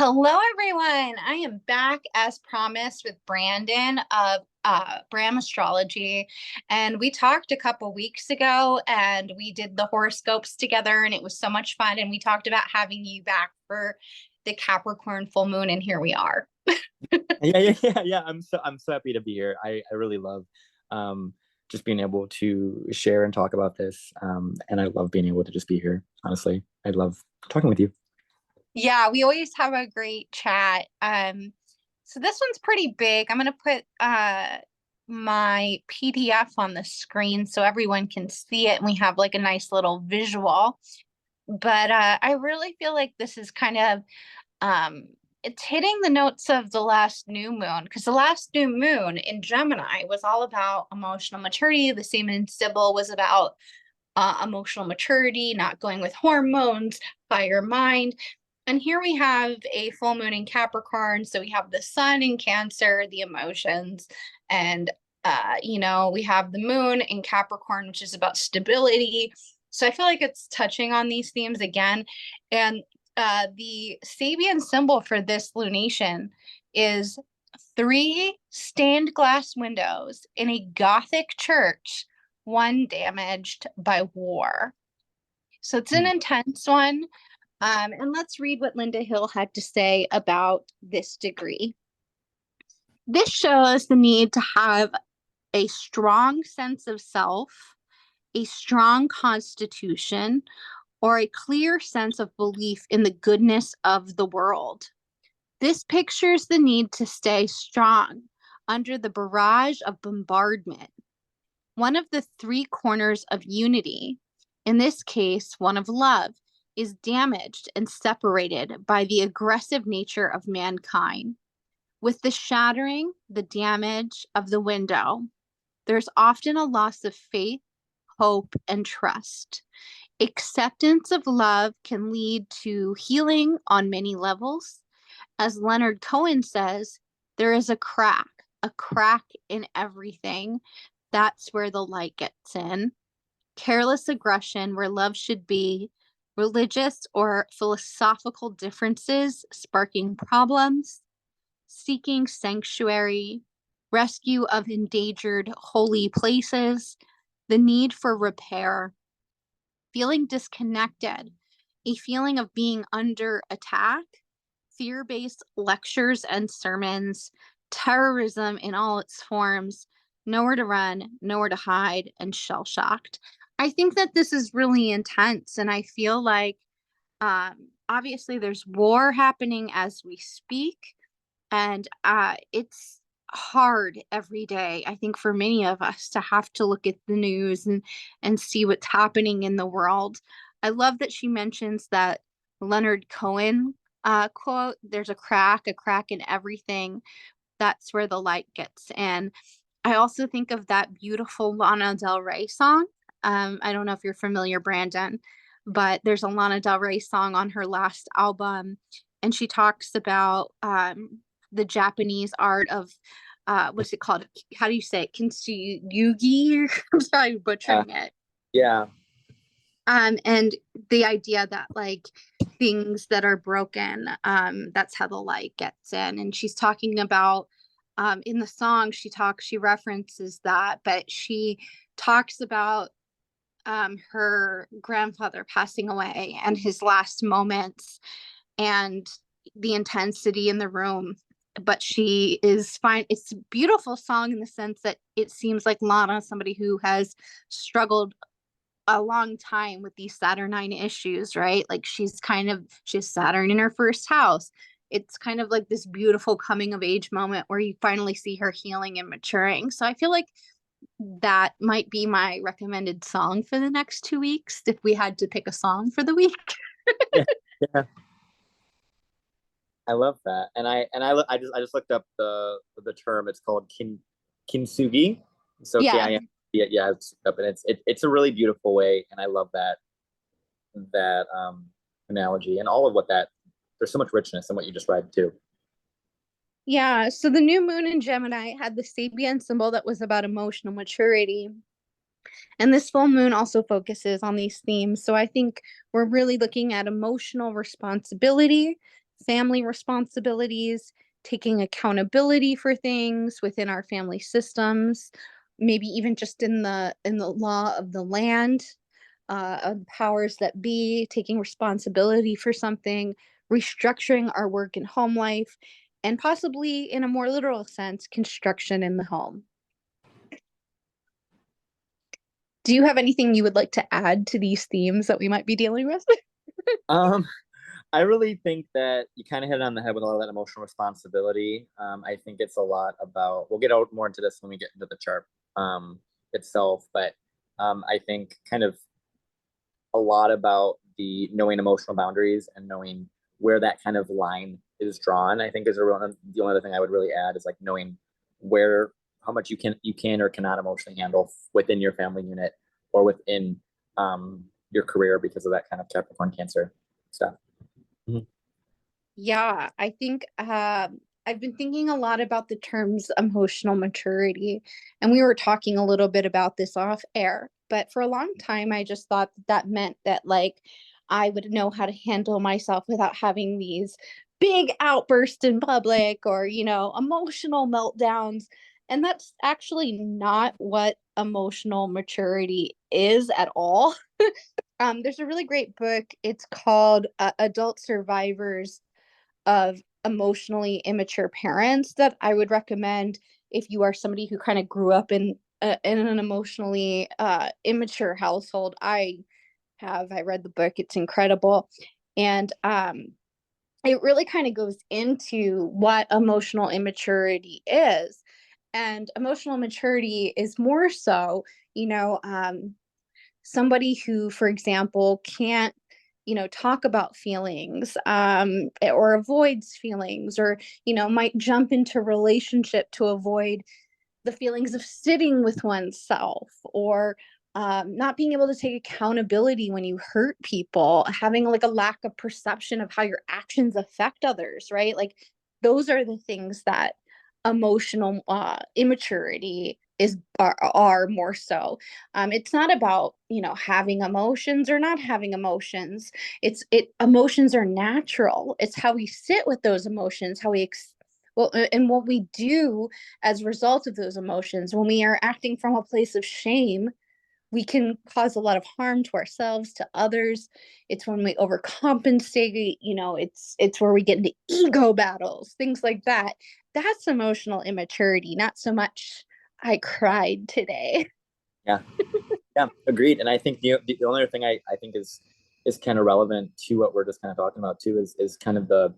Hello, everyone. I am back as promised with Brandon of Bram Astrology. And we talked a couple weeks ago and we did the horoscopes together, and it was so much fun. And we talked about having you back for the Capricorn full moon, and here we are. Yeah. I'm so happy to be here. I really love um just being able to share and talk about this. And I love being able to just be here. Honestly, I love talking with you. Yeah, we always have a great chat. So this one's pretty big. I'm gonna put my PDF on the screen so everyone can see it and we have like a nice little visual. But I really feel like this is kind of um it's hitting the notes of the last new moon, because the last new moon in Gemini was all about emotional maturity. The same in Sybil was about emotional maturity, not going with hormones, fire mind. And here we have a full moon in Capricorn. So we have the sun in Cancer, the emotions, and we have the moon in Capricorn, which is about stability. So I feel like it's touching on these themes again. And the Sabian symbol for this lunation is three stained glass windows in a Gothic church, one damaged by war. So it's an Hmm. intense one. And let's read what Linda Hill had to say about this degree. This shows the need to have a strong sense of self, a strong constitution, or a clear sense of belief in the goodness of the world. This pictures the need to stay strong under the barrage of bombardment. One of the three corners of unity, in this case, one of love, is damaged and separated by the aggressive nature of mankind. With the shattering, the damage of the window, there's often a loss of faith, hope, and trust. Acceptance of love can lead to healing on many levels. As Leonard Cohen says, there is a crack in everything. That's where the light gets in. Careless aggression, where love should be, religious or philosophical differences sparking problems, seeking sanctuary, rescue of endangered holy places, the need for repair, feeling disconnected, a feeling of being under attack, fear based lectures and sermons, terrorism in all its forms, nowhere to run, nowhere to hide, and shell shocked. I think that this is really intense, and I feel like obviously there's war happening as we speak, and it's hard every day, I think, for many of us to have to look at the news and see what's happening in the world. I love that she mentions that Leonard Cohen quote, there's a crack in everything. That's where the light gets in. I also think of that beautiful Lana Del Rey song. I don't know if you're familiar, Brandon, but there's a Lana Del Rey song on her last album, and she talks about the Japanese art of what's it called? How do you say it? Kintsugi? I'm sorry, Yeah, butchering it. yeah, And the idea that like things that are broken, that's how the light gets in. And she's talking about in the song, she references that, but she talks about her grandfather passing away and his last moments and the intensity in the room. But she is fine. It's a beautiful song in the sense that it seems like Lana, somebody who has struggled a long time with these Saturnine issues, right? Like she has Saturn in her first house. It's kind of like this beautiful coming of age moment where you finally see her healing and maturing. So I feel like that might be my recommended song for the next 2 weeks if we had to pick a song for the week. yeah, yeah. I love that, and I just looked up the term. It's called kintsugi. So Yeah. yeah, it's up, and it's a really beautiful way, and I love that analogy and all of what that. There's so much richness in what you just read too. Yeah. So the new moon in Gemini had the Sabian symbol that was about emotional maturity. And this full moon also focuses on these themes. So I think we're really looking at emotional responsibility, family responsibilities, taking accountability for things within our family systems, maybe even just in the law of the land, of powers that be, taking responsibility for something, restructuring our work and home life, and possibly in a more literal sense, construction in the home. Do you have anything you would like to add to these themes that we might be dealing with? Um, I really think that you kind of hit it on the head with all that emotional responsibility. I think it's a lot about, we'll get out more into this when we get into the chart itself, but I think kind of a lot about the knowing emotional boundaries and knowing where that kind of line is drawn. I think is the only other thing I would really add is like knowing where how much you can or cannot emotionally handle within your family unit or within your career because of that kind of Capricorn Cancer stuff. Mm-hmm. Yeah, I think I've been thinking a lot about the terms emotional maturity, and we were talking a little bit about this off air. But for a long time, I just thought that that meant that like I would know how to handle myself without having these big outbursts in public or, you know, emotional meltdowns. And that's actually not what emotional maturity is at all. There's a really great book. It's called Adult Survivors of Emotionally Immature Parents that I would recommend if you are somebody who kind of grew up in an emotionally immature household. I read the book. It's incredible. And it really kind of goes into what emotional immaturity is. And emotional maturity is more so, you know, somebody who, for example, can't, you know, talk about feelings, or avoids feelings, or, you know, might jump into relationship to avoid the feelings of sitting with oneself, or not being able to take accountability when you hurt people, having like a lack of perception of how your actions affect others, right? Like those are the things that emotional immaturity are more so. It's not about, you know, having emotions or not having emotions. Emotions are natural. It's how we sit with those emotions, how we well, and what we do as a result of those emotions. When we are acting from a place of shame, we can cause a lot of harm to ourselves, to others. It's when we overcompensate, you know, it's where we get into ego battles, things like that. That's emotional immaturity, not so much I cried today. Yeah, yeah, agreed. And I think the only other thing I think is kind of relevant to what we're just kind of talking about too is kind of the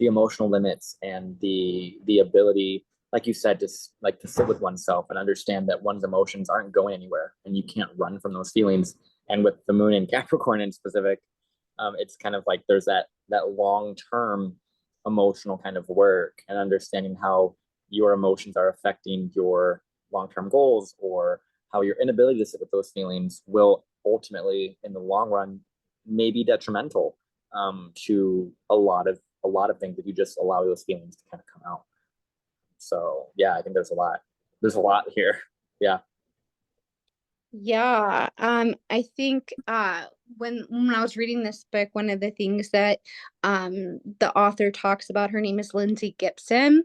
emotional limits and the ability, like you said, to sit with oneself and understand that one's emotions aren't going anywhere and you can't run from those feelings. And with the moon in Capricorn in specific, it's kind of like there's that long term emotional kind of work and understanding how your emotions are affecting your long term goals or how your inability to sit with those feelings will ultimately, in the long run, may be detrimental to a lot of things if you just allow those feelings to kind of come out. So yeah, I think there's a lot. There's a lot here. Yeah. Yeah, I think when I was reading this book, one of the things that the author talks about, her name is Lindsay Gibson.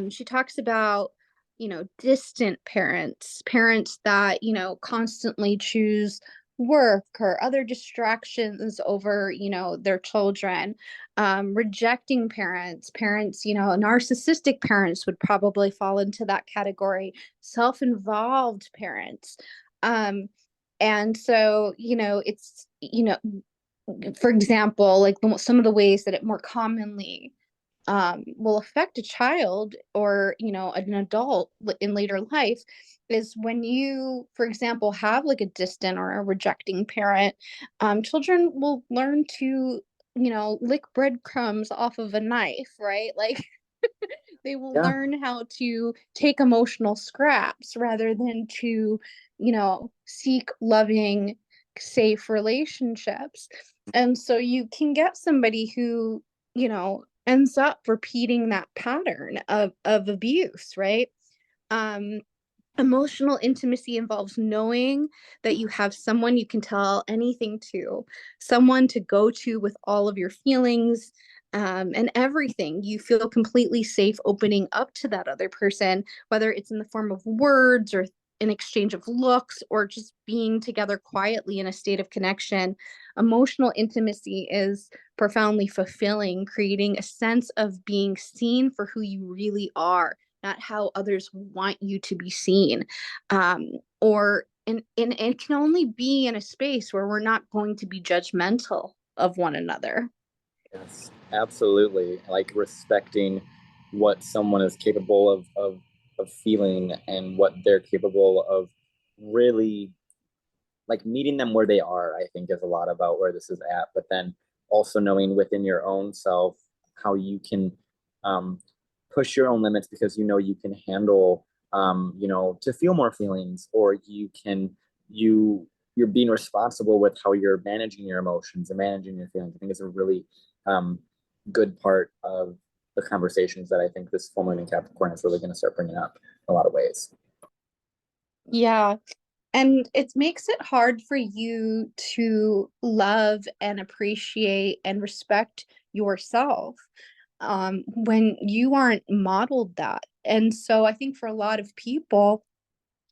She talks about, you know, distant parents, parents that, you know, constantly choose work or other distractions over, you know, their children, rejecting parents, parents, you know, narcissistic parents would probably fall into that category, self-involved parents. Um, and so, you know, it's, you know, for example, like some of the ways that it more commonly will affect a child or, you know, an adult in later life is when you, for example, have like a distant or a rejecting parent. Children will learn to, you know, lick breadcrumbs off of a knife, right? Like they will Yeah. learn how to take emotional scraps rather than to, you know, seek loving, safe relationships. And so you can get somebody who, you know, ends up repeating that pattern of abuse, right? Um, Emotional intimacy involves knowing that you have someone you can tell anything to, someone to go to with all of your feelings, and everything. You feel completely safe opening up to that other person, whether it's in the form of words or an exchange of looks or just being together quietly in a state of connection. Emotional intimacy is profoundly fulfilling, creating a sense of being seen for who you really are, not how others want you to be seen. Or and it can only be in a space where we're not going to be judgmental of one another. Yes, absolutely. Like respecting what someone is capable of feeling and what they're capable of really like meeting them where they are, I think is a lot about where this is at. But then also knowing within your own self how you can um, push your own limits because you know you can handle to feel more feelings, or you're being responsible with how you're managing your emotions and managing your feelings. I think it's a really um, good part of the conversations that I think this full moon in Capricorn is really going to start bringing up in a lot of ways. Yeah. And it makes it hard for you to love and appreciate and respect yourself when you aren't modeled that. And so I think for a lot of people,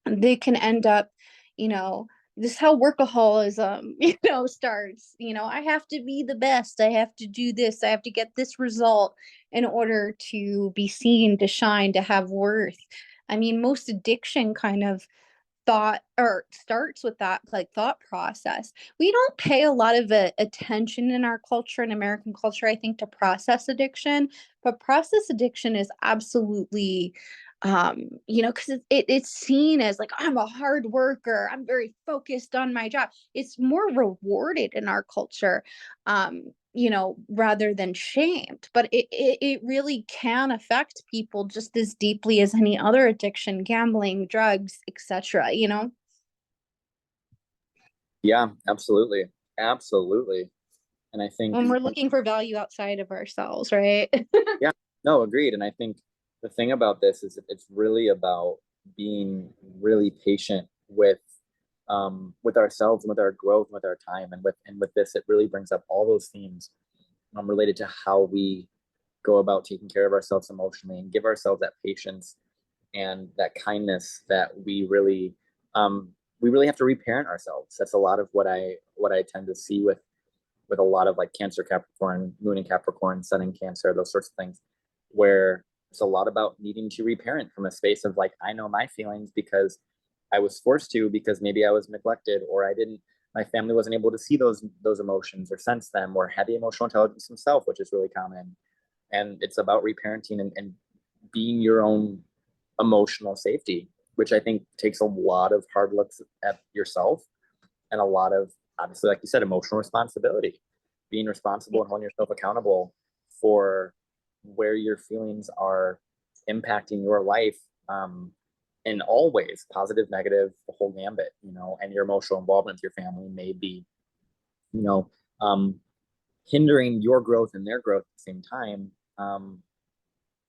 they can end up, you know, this is how workaholism, starts. I have to be the best. I have to do this. I have to get this result in order to be seen, to shine, to have worth. I mean, most addiction kind of thought or starts with that like thought process. We don't pay a lot of attention in our culture, in American culture, I think, to process addiction, but process addiction is absolutely because it's seen as like, I'm a hard worker, I'm very focused on my job. It's more rewarded in our culture, rather than shamed. But it really can affect people just as deeply as any other addiction, gambling, drugs, etc. Yeah, absolutely. Absolutely. And I think, When we're looking for value outside of ourselves, right? yeah, no, agreed. And I think the thing about this is it's really about being really patient with ourselves and with our growth, and with our time, and with this, it really brings up all those themes related to how we go about taking care of ourselves emotionally and give ourselves that patience and that kindness that we really have to reparent ourselves. That's a lot of what I tend to see with a lot of like Cancer, Capricorn, Moon and Capricorn, Sun and Cancer, those sorts of things, where it's a lot about needing to reparent from a space of like, I know my feelings because I was forced to, because maybe I was neglected, or I didn't, my family wasn't able to see those emotions or sense them, or have the emotional intelligence themselves, which is really common. And it's about reparenting and being your own emotional safety, which I think takes a lot of hard looks at yourself and a lot of, obviously, like you said, emotional responsibility, being responsible and holding yourself accountable for where your feelings are impacting your life, in all ways, positive, negative, the whole gambit, and your emotional involvement with your family may be, you know, um, hindering your growth and their growth at the same time.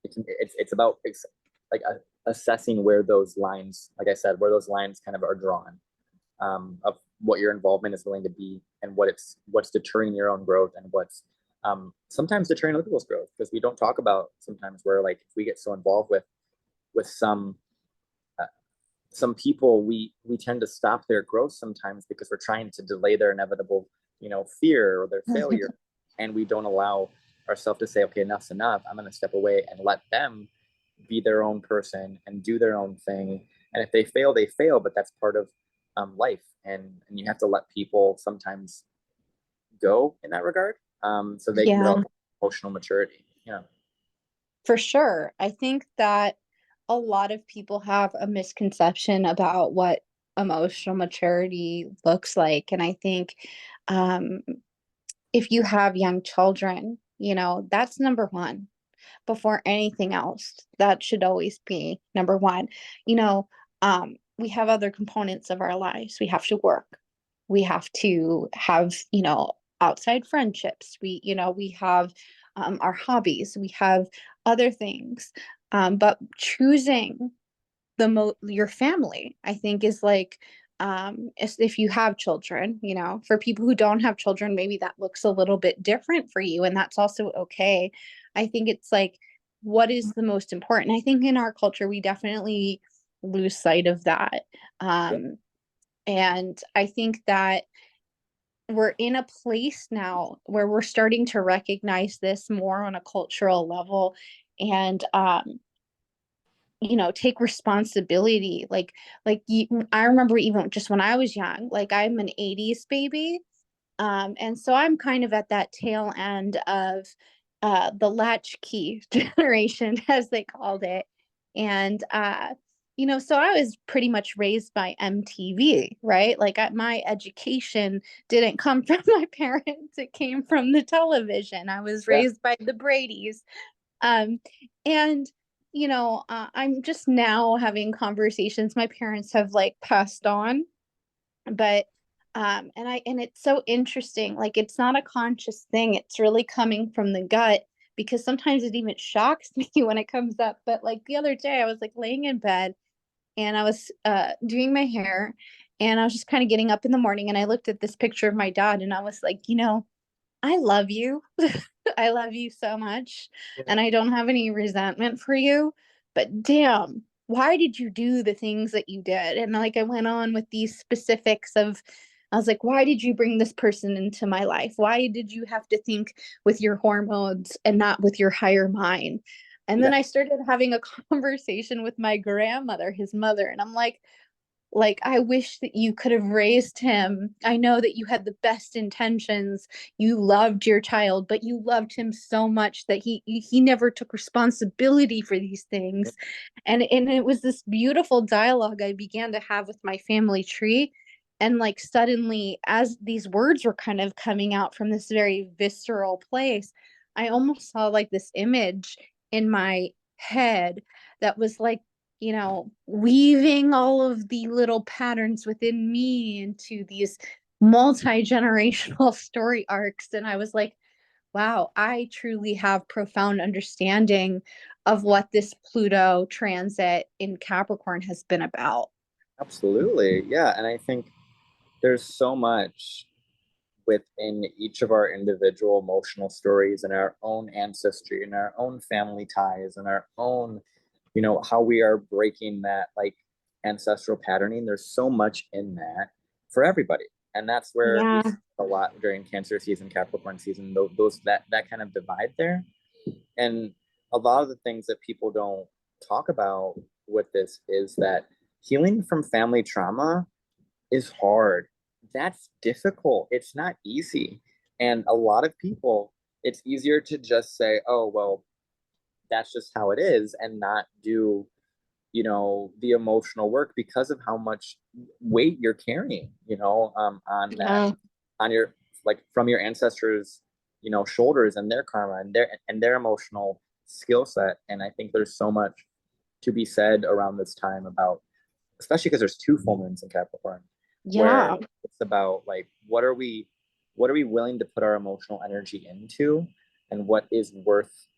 It's about like assessing where those lines, like I said, where those lines kind of are drawn, of what your involvement is willing to be, and what's deterring your own growth, and what's sometimes deterring other people's growth, because we don't talk about sometimes where like if we get so involved with uh, some people, we tend to stop their growth sometimes because we're trying to delay their inevitable fear or their failure, and we don't allow ourselves to say, okay, enough's enough, I'm going to step away and let them be their own person and do their own thing. And if they fail, they fail, but that's part of life. And you have to let people sometimes go in that regard, so they can Yeah, develop emotional maturity. Yeah. for sure. I think that a lot of people have a misconception about what emotional maturity looks like. And I think um, if you have young children, that's number one before anything else. That should always be number one. We have other components of our lives. We have to work. We have to have, outside friendships. We have our hobbies. We have other things. But choosing your family, I think, is like if you have children, for people who don't have children, maybe that looks a little bit different for you, and that's also okay. I think it's like, what is the most important? I think in our culture, we definitely lose sight of that. Yep. And I think that we're in a place now where we're starting to recognize this more on a cultural level, and take responsibility. I remember even just when I was young, like I'm an 80s baby. And so I'm kind of at that tail end of the latchkey generation, as they called it. And so I was pretty much raised by MTV, right? Like my education didn't come from my parents, it came from the television. I was Yeah. raised by the Bradys. Um, and I'm just now having conversations. My parents have like passed on, but and it's so interesting. Like it's not a conscious thing. It's really coming from the gut, because sometimes it even shocks me when it comes up. But like the other day, I was like laying in bed and I was doing my hair, and I was just kind of getting up in the morning, and I looked at this picture of my dad, and I was like, I love you. I love you so much. Yeah. And I don't have any resentment for you. But damn, why did you do the things that you did? And like I went on with these specifics of, I was like, why did you bring this person into my life? Why did you have to think with your hormones and not with your higher mind? And then Yeah. I started having a conversation with my grandmother, his mother, and I'm like, I wish that you could have raised him. I know that you had the best intentions. You loved your child, but you loved him so much that he never took responsibility for these things. And it was this beautiful dialogue I began to have with my family tree. And like suddenly, as these words were kind of coming out from this very visceral place, I almost saw like this image in my head that was like, weaving all of the little patterns within me into these multi-generational story arcs. And I was like, wow, I truly have profound understanding of what this Pluto transit in Capricorn has been about. Absolutely. Yeah. And I think there's so much within each of our individual emotional stories and our own ancestry and our own family ties and our own, how we are breaking that like ancestral patterning. There's so much in that for everybody. And that's where we Yeah. see a lot during Cancer season, Capricorn season, those that kind of divide there. And a lot of the things that people don't talk about with this is that healing from family trauma is hard. That's difficult. It's not easy. And a lot of people, it's easier to just say, oh, well, that's just how it is, and not do, the emotional work because of how much weight you're carrying, on that, Yeah. on your, like from your ancestors, shoulders and their karma and their emotional skill set. And I think there's so much to be said around this time about, especially because there's two full moons in Capricorn, where Yeah. it's about like what are we willing to put our emotional energy into, and what is worth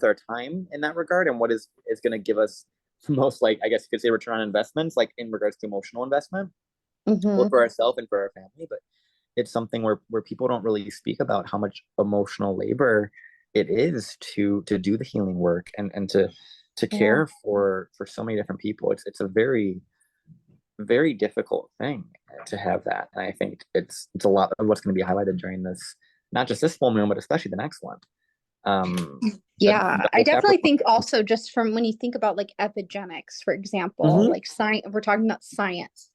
our time in that regard, and what is going to give us most, like, I guess you could say, return on investments, like in regards to emotional investment, both Hmm. for ourselves and for our family. But it's something where people don't really speak about how much emotional labor it is to do the healing work, and to Yeah. care for so many different people. It's a very, very difficult thing to have that. And I think it's a lot of what's going to be highlighted during this, not just this full moon, but especially the next one. The Yeah, I whole definitely Capricorn. think also just from when you think about like epigenetics, for example, Mm-hmm. like science, we're talking about science.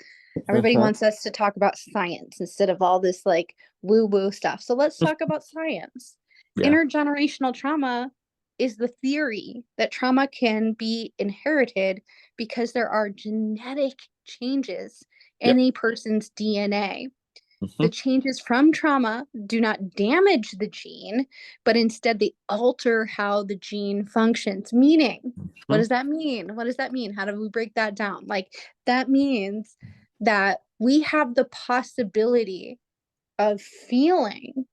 Everybody Mm-hmm. wants us to talk about science instead of all this like woo-woo stuff. So let's talk about science. Yeah. Intergenerational trauma is the theory that trauma can be inherited because there are genetic changes in Yep. a person's DNA. The Mm-hmm. changes from trauma do not damage the gene, but instead they alter how the gene functions. Meaning, what Mm-hmm. does that mean? What does that mean? How do we break that down? Like, that means that we have the possibility of feeling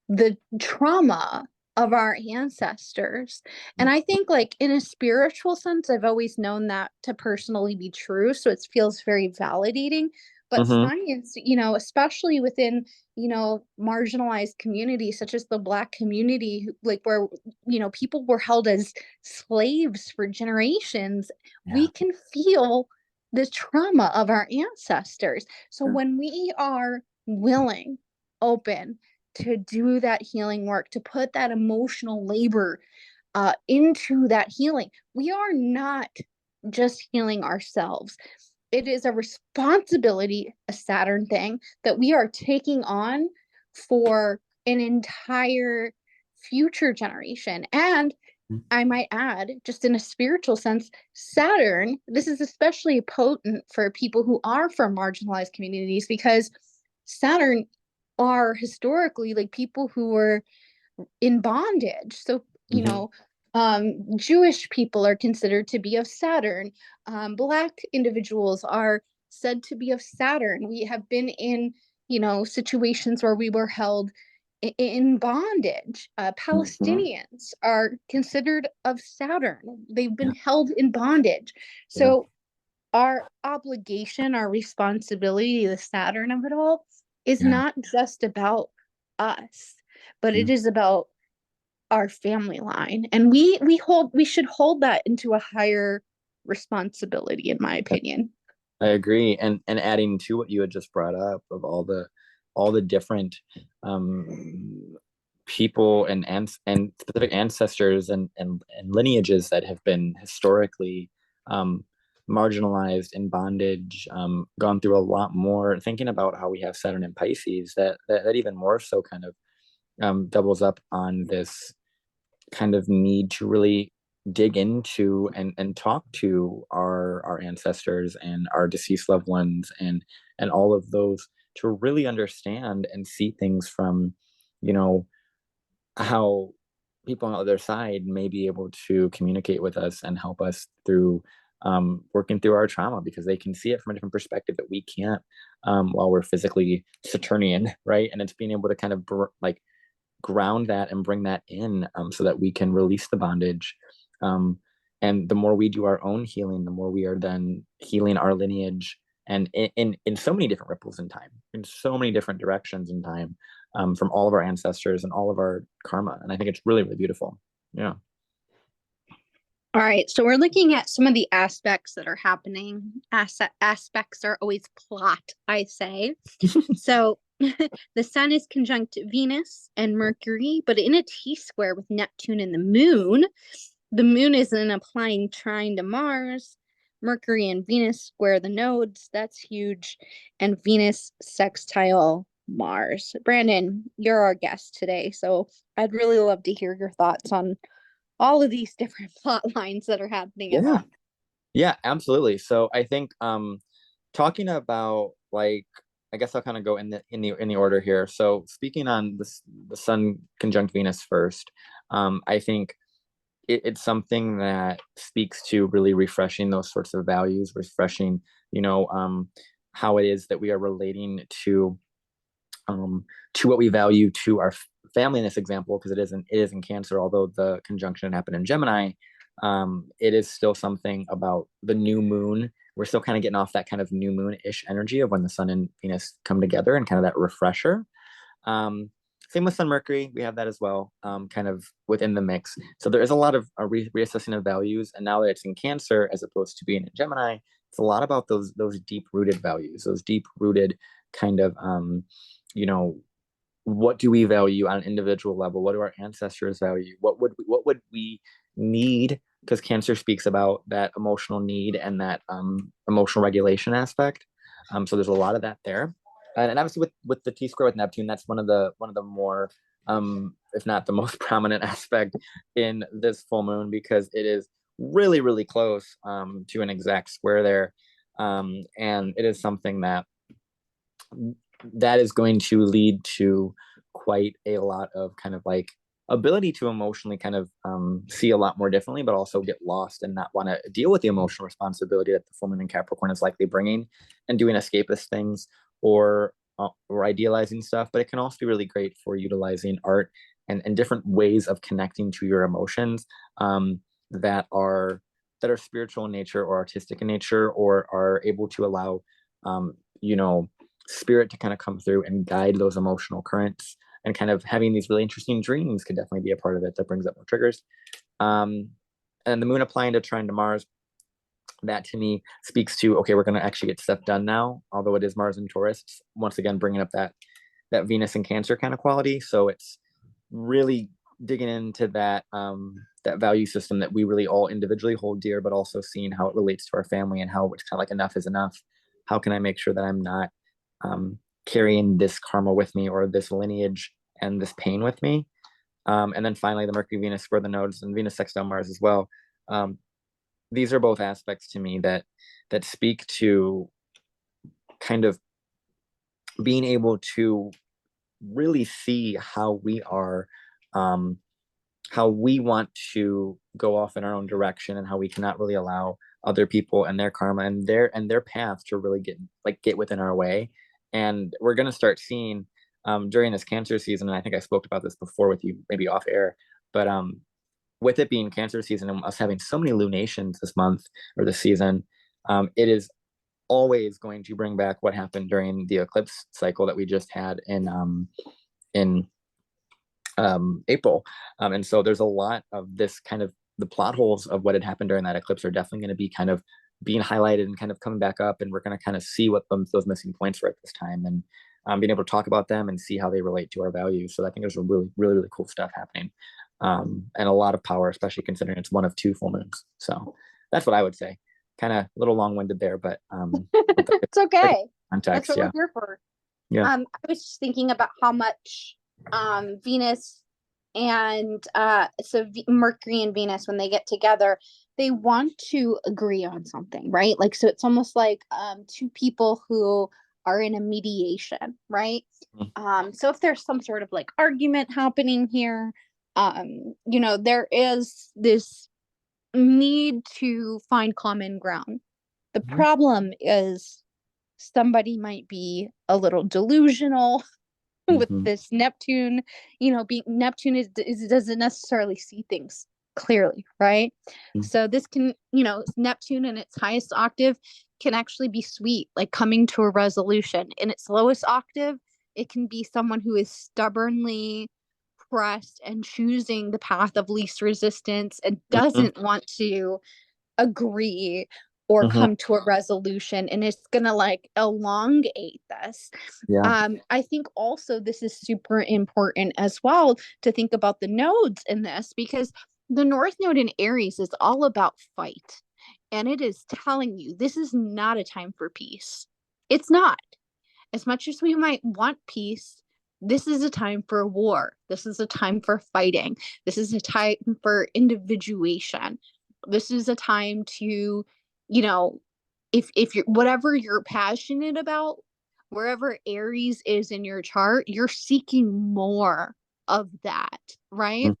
the trauma of our ancestors. And I think, like, in a spiritual sense, I've always known that to personally be true. So it feels very validating. But Mm-hmm. science, especially within, marginalized communities such as the Black community, like where, people were held as slaves for generations, Yeah. we can feel the trauma of our ancestors. So Yeah. when we are willing, open to do that healing work, to put that emotional labor into that healing, we are not just healing ourselves. It is a responsibility, a Saturn thing, that we are taking on for an entire future generation. And I might add, just in a spiritual sense, Saturn, this is especially potent for people who are from marginalized communities, because Saturn are historically like people who were in bondage. So, Mm-hmm. Jewish people are considered to be of Saturn. Black individuals are said to be of Saturn. We have been in, situations where we were held in bondage. Mm-hmm. Palestinians are considered of Saturn. They've been Yeah. held in bondage. Yeah. So, our obligation, our responsibility, the Saturn of it all, is Yeah. not just about us, but it Yeah. is about our family line. And we should hold that into a higher responsibility, in my opinion. I agree. And adding to what you had just brought up of all the different people and specific ancestors and lineages that have been historically um, marginalized in bondage, gone through a lot more. Thinking about how we have Saturn and Pisces, that even more so kind of doubles up on this kind of need to really dig into and talk to our ancestors and our deceased loved ones and all of those, to really understand and see things from, you know, how people on the other side may be able to communicate with us and help us through working through our trauma, because they can see it from a different perspective that we can't, while we're physically Saturnian, right? And it's being able to kind of like ground that and bring that in, so that we can release the bondage. Um, and the more we do our own healing, the more we are then healing our lineage, and in so many different ripples in time, in so many different directions in time, from all of our ancestors and all of our karma. And I think it's really, really beautiful. Yeah. All right, so we're looking at some of the aspects that are happening. Aspects are always plot, I say. So the sun is conjunct Venus and Mercury, but in a T square with Neptune and the moon. The moon is in an applying trine to Mars. Mercury and Venus square the nodes. That's huge. And Venus sextile Mars. Brandon, you're our guest today, so I'd really love to hear your thoughts on all of these different plot lines that are happening at Yeah. once. Yeah, absolutely. So I think talking about, like, I guess I'll kind of go in the order here. So speaking on this, the sun conjunct Venus first, I think it's something that speaks to really refreshing those sorts of values, refreshing, you know, how it is that we are relating to what we value, to our family in this example, because it is in Cancer, although the conjunction happened in Gemini. It is still something about the new moon. We're still kind of getting off that kind of new moon-ish energy of when the sun and Venus come together, and kind of that refresher. Same with Sun Mercury, we have that as well, kind of within the mix. So there is a lot of reassessing of values, and now that it's in Cancer as opposed to being in Gemini, it's a lot about those deep rooted values, those deep rooted kind of, you know, what do we value on an individual level? What do our ancestors value? What would we need? Because Cancer speaks about that emotional need and that emotional regulation aspect. So there's a lot of that there, and obviously with the T square with Neptune, that's one of the more, if not the most prominent aspect in this full moon, because it is really, really close to an exact square there, and it is something that is going to lead to quite a lot of kind of like ability to emotionally kind of see a lot more differently, but also get lost and not want to deal with the emotional responsibility that the full moon in Capricorn is likely bringing, and doing escapist things, or idealizing stuff. But it can also be really great for utilizing art and different ways of connecting to your emotions, that are spiritual in nature or artistic in nature, or are able to allow you know, spirit to kind of come through and guide those emotional currents. And kind of having these really interesting dreams could definitely be a part of it that brings up more triggers. And the moon applying to trine to Mars, that to me speaks to, okay, we're going to actually get stuff done now, although it is Mars and Taurus, once again bringing up that Venus and Cancer kind of quality. So it's really digging into that that value system that we really all individually hold dear, but also seeing how it relates to our family and how it's kind of like enough is enough. How can I make sure that I'm not carrying this karma with me, or this lineage and this pain with me? And then finally, the Mercury Venus square the nodes and Venus sextile Mars as well. These are both aspects to me that speak to kind of being able to really see how we are, how we want to go off in our own direction, and how we cannot really allow other people and their karma and their path to really get within our way. And we're going to start seeing during this Cancer season, and I think I spoke about this before with you, maybe off air, but with it being Cancer season and us having so many lunations this month or this season, it is always going to bring back what happened during the eclipse cycle that we just had in April. And so there's a lot of this kind of, the plot holes of what had happened during that eclipse are definitely going to be kind of being highlighted and kind of coming back up. And we're going to kind of see what those missing points were at this time, and being able to talk about them and see how they relate to our values. So I think there's a really, really, really cool stuff happening. And a lot of power, especially considering it's one of 2 full moons. So that's what I would say. Kind of a little long-winded there, but it's okay. Context, that's what we're here for. Yeah. I was just thinking about how much Venus and Mercury and Venus, when they get together, they want to agree on something, right? Like, so it's almost like 2 people who are in a mediation, right? So if there's some sort of like argument happening here, there is this need to find common ground. The problem is somebody might be a little delusional with this Neptune. Neptune doesn't necessarily see things clearly, right? So this can, Neptune in its highest octave can actually be sweet, like coming to a resolution. In its lowest octave, it can be someone who is stubbornly pressed and choosing the path of least resistance and doesn't want to agree or come to a resolution, and it's gonna like elongate this. I think also this is super important as well to think about the nodes in this, because the North Node in Aries is all about fight, and it is telling you this is not a time for peace. It's not. As much as we might want peace, this is a time for war. This is a time for fighting. This is a time for individuation. This is a time to, if you're, whatever you're passionate about, wherever Aries is in your chart, you're seeking more of that, right?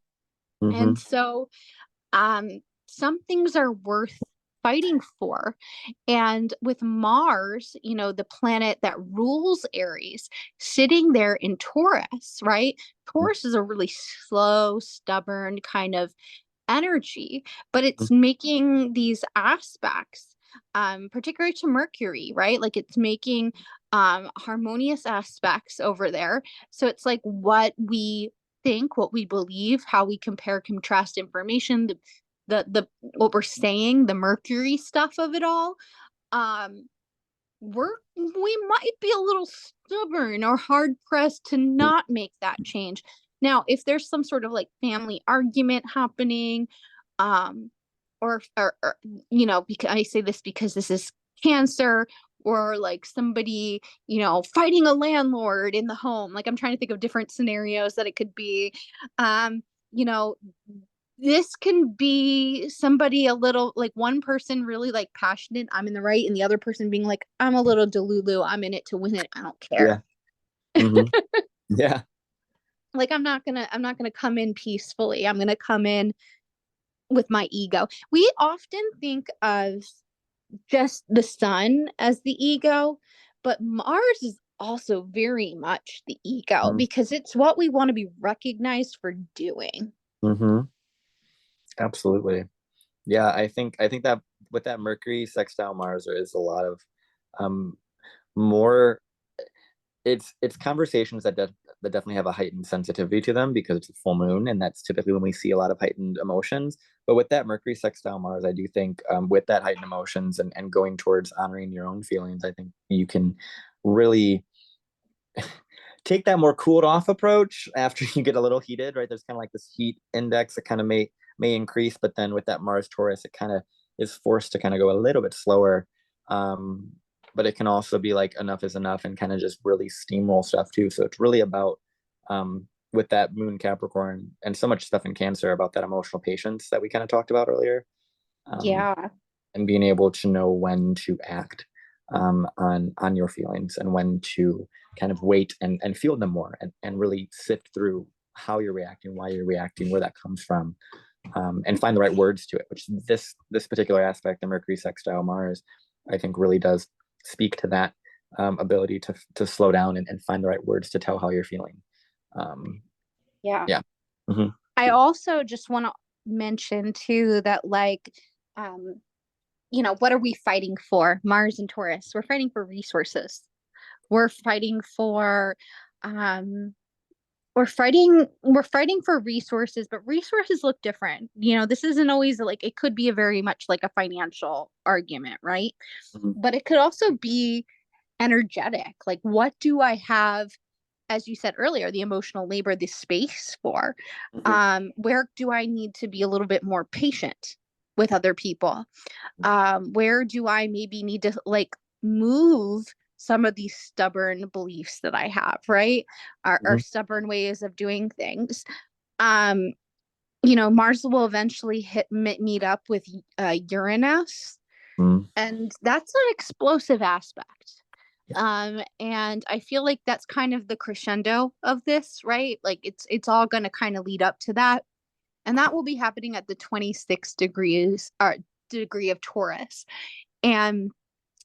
And so some things are worth fighting for. And with Mars, the planet that rules Aries, sitting there in Taurus, right? Taurus is a really slow, stubborn kind of energy, but it's making these aspects, particularly to Mercury, right? Like it's making harmonious aspects over there. So it's like what we think, what we believe, how we compare, contrast information, the what we're saying, the Mercury stuff of it all. We might be a little stubborn or hard pressed to not make that change. Now, if there's some sort of like family argument happening, or because I say this because this is Cancer, or like somebody, fighting a landlord in the home. Like I'm trying to think of different scenarios that it could be. You know, this can be somebody a little like one person really like passionate, I'm in the right, and the other person being like, I'm a little delulu, I'm in it to win it, I don't care. Yeah. Like I'm not gonna come in peacefully, I'm gonna come in with my ego. We often think of just the sun as the ego, but Mars is also very much the ego, because it's what we want to be recognized for doing. Absolutely. Yeah, I think that with that Mercury sextile Mars, there is a lot of more, it's conversations that definitely have a heightened sensitivity to them because it's a full moon, and that's typically when we see a lot of heightened emotions. But with that Mercury sextile Mars, I do think with that heightened emotions and going towards honoring your own feelings, I think you can really take that more cooled off approach after you get a little heated, right? There's kind of like this heat index that kind of may increase, but then with that Mars Taurus, it kind of is forced to kind of go a little bit slower. Um, but it can also be like enough is enough and kind of just really steamroll stuff too. So it's really about with that Moon Capricorn and so much stuff in Cancer about that emotional patience that we kind of talked about earlier. Um, Yeah. and being able to know when to act on your feelings and when to kind of wait and feel them more and really sift through how you're reacting, why you're reacting, where that comes from, and find the right words to it. Which this particular aspect, the Mercury sextile Mars, I think really does speak to that ability to slow down and find the right words to tell how you're feeling. Um, Yeah. yeah. Mm-hmm. I also just want to mention too that like um what are we fighting for? Mars and Taurus. We're fighting for resources. We're fighting for um we're fighting for resources, but resources look different. This isn't always like it could be a very much like a financial argument, right? Mm-hmm. But it could also be energetic. Like what do I have, as you said earlier, the emotional labor, the space for? Mm-hmm. Where do I need to be a little bit more patient with other people? Where do I maybe need to like move some of these stubborn beliefs that I have, right? Or Mm-hmm. stubborn ways of doing things. Um, Mars will eventually meet up with Uranus, Mm-hmm. and that's an explosive aspect. Yeah. And I feel like that's kind of the crescendo of this, right? Like it's all going to kind of lead up to that, and that will be happening at the 26 degrees or degree of Taurus. And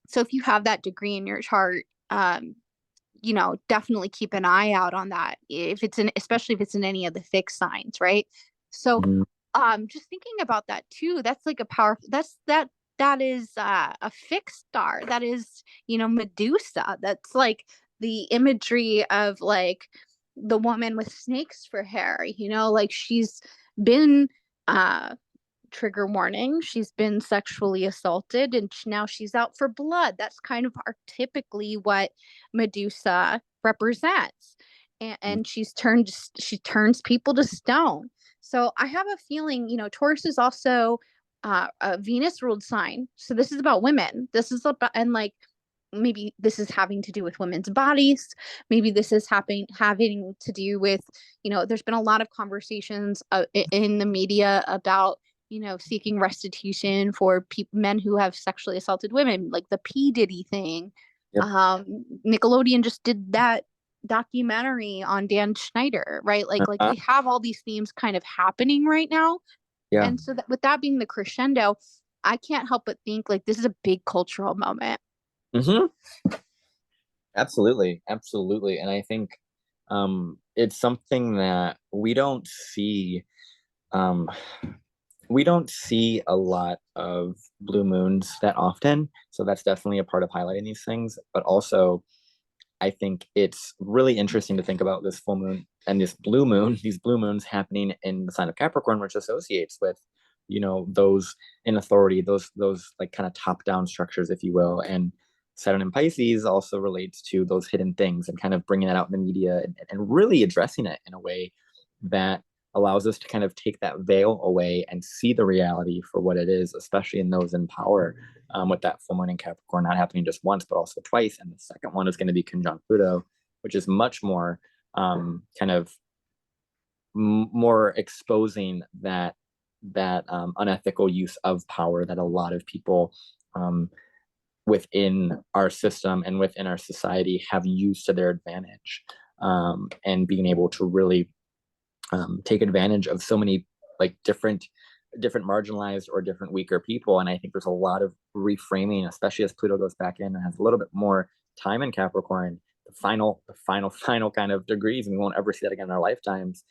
so if you have that degree in your chart, definitely keep an eye out on that if it's in, especially if it's in any of the fixed signs, right? So Mm-hmm. just thinking about that too, that's like a powerful that is a fixed star. That is, Medusa. That's like the imagery of like the woman with snakes for hair, like she's been uh trigger warning, she's been sexually assaulted and now she's out for blood. That's kind of typically what Medusa represents. And she turns people to stone. So I have a feeling, Taurus is also a Venus ruled sign. So this is about women. This is about, and like maybe this is having to do with women's bodies. Maybe this is having to do with, there's been a lot of conversations in the media about, seeking restitution for men who have sexually assaulted women, like the P. Diddy thing. Yep. Nickelodeon just did that documentary on Dan Schneider, right? Like we have all these themes kind of happening right now. Yeah. And so that, with that being the crescendo, I can't help but think like this is a big cultural moment. Mm-hmm. Absolutely, absolutely. And I think it's something that um we don't see a lot of blue moons that often. So that's definitely a part of highlighting these things. But also I think it's really interesting to think about this full moon and this blue moon, these blue moons happening in the sign of Capricorn, which associates with, those in authority, those like kind of top down structures, if you will. And Saturn in Pisces also relates to those hidden things and kind of bringing that out in the media and really addressing it in a way that allows us to kind of take that veil away and see the reality for what it is, especially in those in power, with that full moon in Capricorn not happening just once, but also twice. And the second one is going to be conjunct Pluto, which is much more kind of more exposing that unethical use of power that a lot of people within our system and within our society have used to their advantage, and being able to really take advantage of so many like different marginalized or different weaker people. And I think there's a lot of reframing, especially as Pluto goes back in and has a little bit more time in Capricorn, the final kind of degrees, and we won't ever see that again in our lifetimes.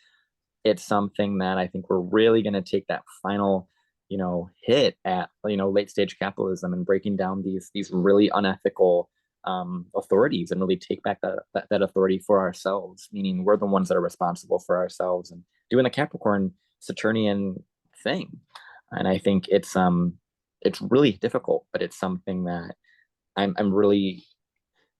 It's something that I think we're really going to take that final, hit at, late stage capitalism and breaking down these really unethical authorities and really take back that authority for ourselves, meaning we're the ones that are responsible for ourselves and doing the Capricorn Saturnian thing. And I think it's really difficult, but it's something that I'm really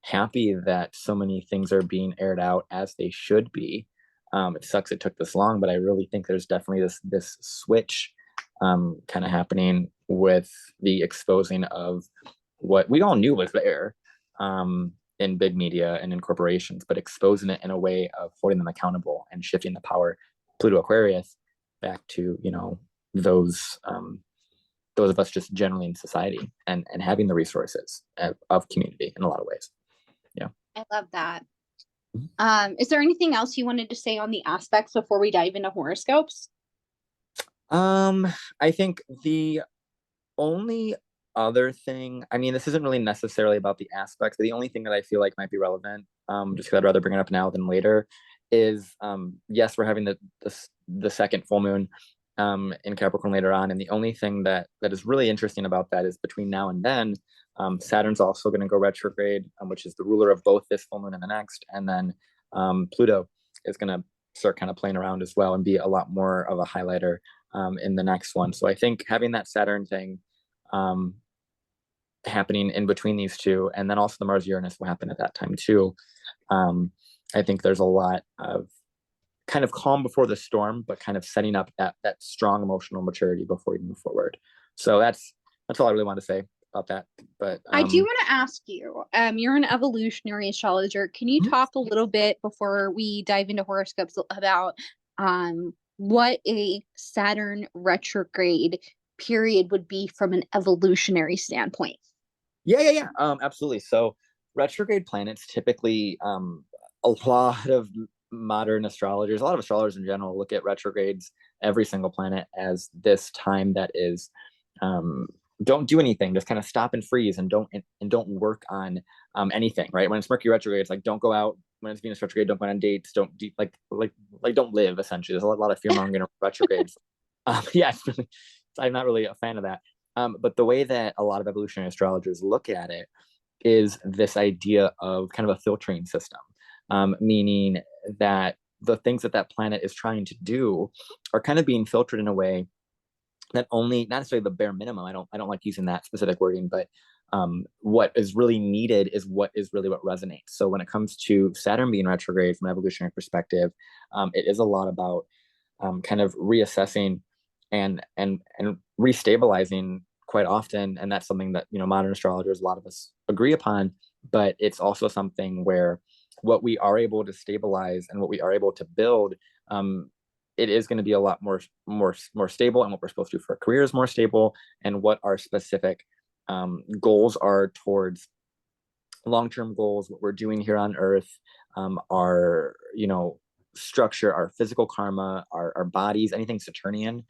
happy that so many things are being aired out as they should be. It sucks it took this long, but I really think there's definitely this switch kind of happening with the exposing of what we all knew was there in big media and in corporations, but exposing it in a way of holding them accountable and shifting the power Pluto Aquarius back to, you know, those of us just generally in society and having the resources of community in a lot of ways. Yeah. I love that. Is there anything else you wanted to say on the aspects before we dive into horoscopes? I think the only other thing, I mean, this isn't really necessarily about the aspects, but the only thing that I feel like might be relevant, just because I'd rather bring it up now than later, is yes, we're having the second full moon in Capricorn later on, and the only thing that is really interesting about that is between now and then, Saturn's also going to go retrograde, which is the ruler of both this full moon and the next, and then Pluto is going to start kind of playing around as well and be a lot more of a highlighter in the next one. So I think having that Saturn thing happening in between these two, and then also the Mars Uranus will happen at that time too. I think there's a lot of kind of calm before the storm, but kind of setting up that strong emotional maturity before we move forward. So that's all I really want to say about that. But I do want to ask you, you're an evolutionary astrologer. Can you talk a little bit before we dive into horoscopes about what a Saturn retrograde period would be from an evolutionary standpoint? Yeah. Absolutely. So retrograde planets typically, a lot of modern astrologers, a lot of astrologers in general, look at retrogrades, every single planet, as this time that is don't do anything, just kind of stop and freeze and don't work on anything, right? When it's Mercury retrograde, it's like don't go out. When it's Venus retrograde, don't go on dates, don't do, like don't live, essentially. There's a lot of fear mongering retrogrades. Yeah, I'm not really a fan of that. But the way that a lot of evolutionary astrologers look at it is this idea of kind of a filtering system, meaning that the things that planet is trying to do are kind of being filtered in a way that only, not necessarily the bare minimum. I don't like using that specific wording, but what is really needed is what resonates. So when it comes to Saturn being retrograde from an evolutionary perspective, it is a lot about kind of reassessing and restabilizing quite often, and that's something that, you know, modern astrologers, a lot of us agree upon. But it's also something where what we are able to stabilize and what we are able to build, it is going to be a lot more stable, and what we're supposed to do for a career is more stable, and what our specific goals are towards long-term goals, what we're doing here on Earth, our, you know, structure, our physical karma, our bodies, anything Saturnian,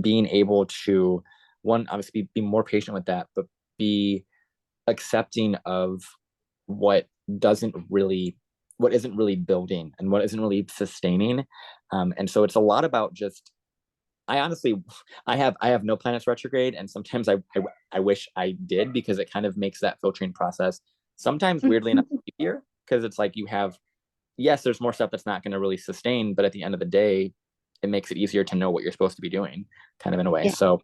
being able to, one, obviously be more patient with that, but be accepting of what isn't really building and what isn't really sustaining. And so it's a lot about just, I honestly, I have no planets retrograde, and sometimes I wish I did, because it kind of makes that filtering process sometimes weirdly enough easier, because it's like you have, yes, there's more stuff that's not going to really sustain, but at the end of the day, it makes it easier to know what you're supposed to be doing, kind of in a way. Yeah. So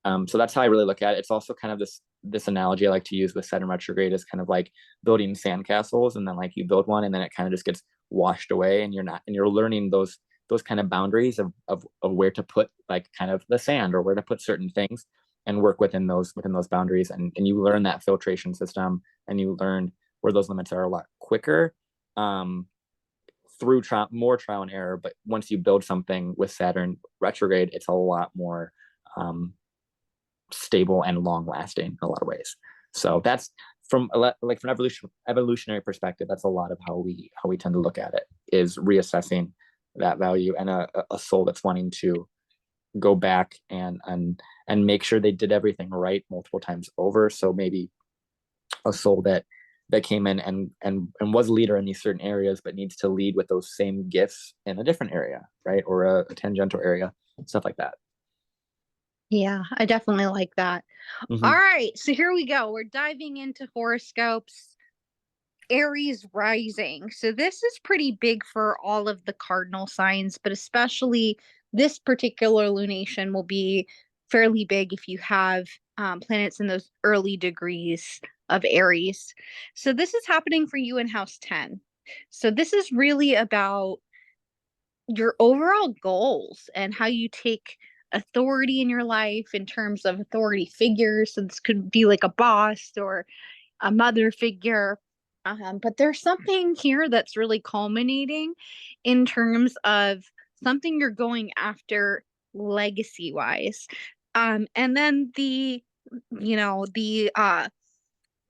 that's how I really look at it. It's also kind of this analogy I like to use with Saturn retrograde is kind of like building sandcastles, and then like you build one and then it kind of just gets washed away, and you're learning those kind of boundaries of where to put like kind of the sand, or where to put certain things, and work within those boundaries, and you learn that filtration system, and you learn where those limits are a lot quicker through more trial and error. But once you build something with Saturn retrograde, it's a lot more stable and long lasting in a lot of ways. So that's from evolutionary perspective, that's a lot of how we tend to look at it, is reassessing that value, and a soul that's wanting to go back and make sure they did everything right multiple times over. So maybe a soul that came in and was a leader in these certain areas, but needs to lead with those same gifts in a different area, right? Or a tangential area, stuff like that. Yeah, I definitely like that. All Hmm. right, so here we go. We're diving into horoscopes. Aries rising. So this is pretty big for all of the cardinal signs, but especially this particular lunation will be fairly big if you have planets in those early degrees of Aries. So this is happening for you in house 10. So this is really about your overall goals and how you take authority in your life in terms of authority figures. So this could be like a boss or a mother figure. But there's something here that's really culminating in terms of something you're going after legacy wise. And then the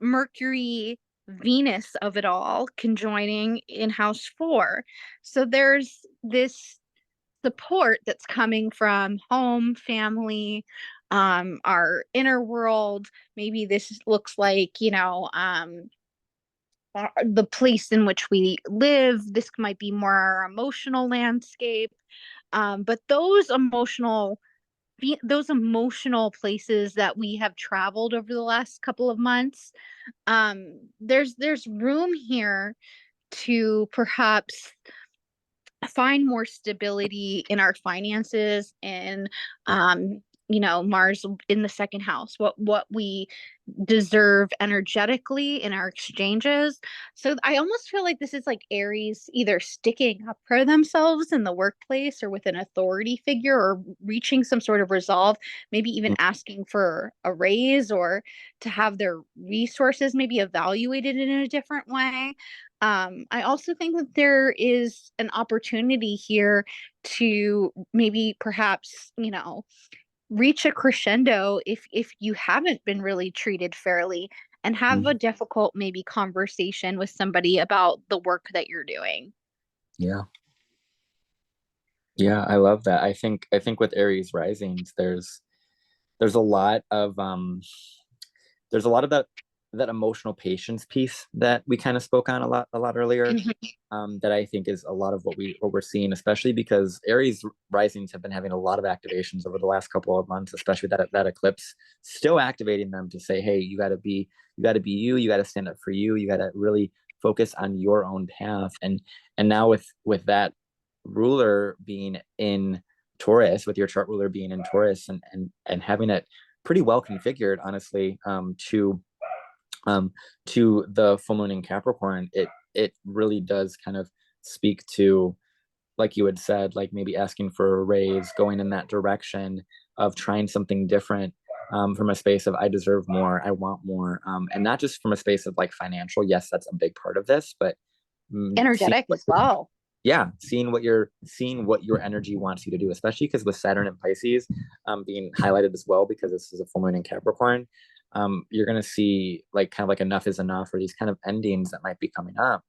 Mercury Venus of it all conjoining in house 4. So there's this support that's coming from home, family, our inner world. Maybe this looks like, the place in which we live. This might be more our emotional landscape. But those emotional places that we have traveled over the last couple of months, there's room here to perhaps find more stability in our finances and Mars in the second house, what we deserve energetically in our exchanges. So I almost feel like this is like Aries either sticking up for themselves in the workplace or with an authority figure or reaching some sort of resolve, maybe even asking for a raise or to have their resources maybe evaluated in a different way. I also think that there is an opportunity here to maybe perhaps, reach a crescendo if you haven't been really treated fairly and have a difficult maybe conversation with somebody about the work that you're doing. Yeah. Yeah, I love that. I think with Aries risings, there's a lot of that emotional patience piece that we kind of spoke on a lot earlier. Mhm. That I think is a lot of what we're seeing, especially because Aries risings have been having a lot of activations over the last couple of months, especially that eclipse, still activating them to say, hey, you got to be you got to stand up for you got to really focus on your own path. And now with that ruler being in Taurus, with your chart ruler being in Taurus and having it pretty well configured, honestly, um, to the full moon in Capricorn, it really does kind of speak to, like you had said, like maybe asking for a raise, going in that direction of trying something different, from a space of I deserve more, I want more, and not just from a space of like financial. Yes, that's a big part of this, but seeing Energetic as well. yeah, seeing what your energy wants you to do, especially because with Saturn and Pisces, being highlighted as well because this is a full moon in Capricorn. You're gonna see like kind of like enough is enough, or these kind of endings that might be coming up,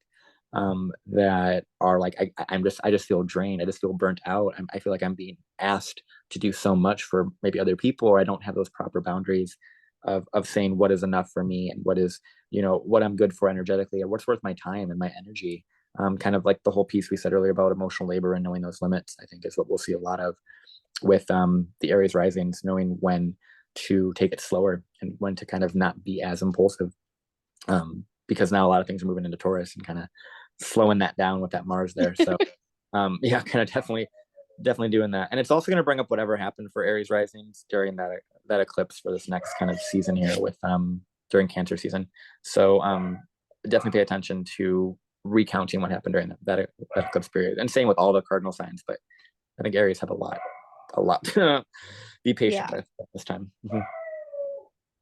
that are like I just feel drained, I just feel burnt out. I feel like I'm being asked to do so much for maybe other people, or I don't have those proper boundaries of saying what is enough for me and what is, what I'm good for energetically, or what's worth my time and my energy. Kind of like the whole piece we said earlier about emotional labor and knowing those limits, I think is what we'll see a lot of with the Aries risings, knowing when to take it slower and when to kind of not be as impulsive. Because now a lot of things are moving into Taurus and kind of slowing that down with that Mars there. So yeah, kind of definitely doing that. And it's also going to bring up whatever happened for Aries risings during that eclipse for this next kind of season here with during Cancer season. So definitely pay attention to recounting what happened during that eclipse period. And same with all the cardinal signs, but I think Aries have a lot to be patient Yeah. with at this time. Mhm.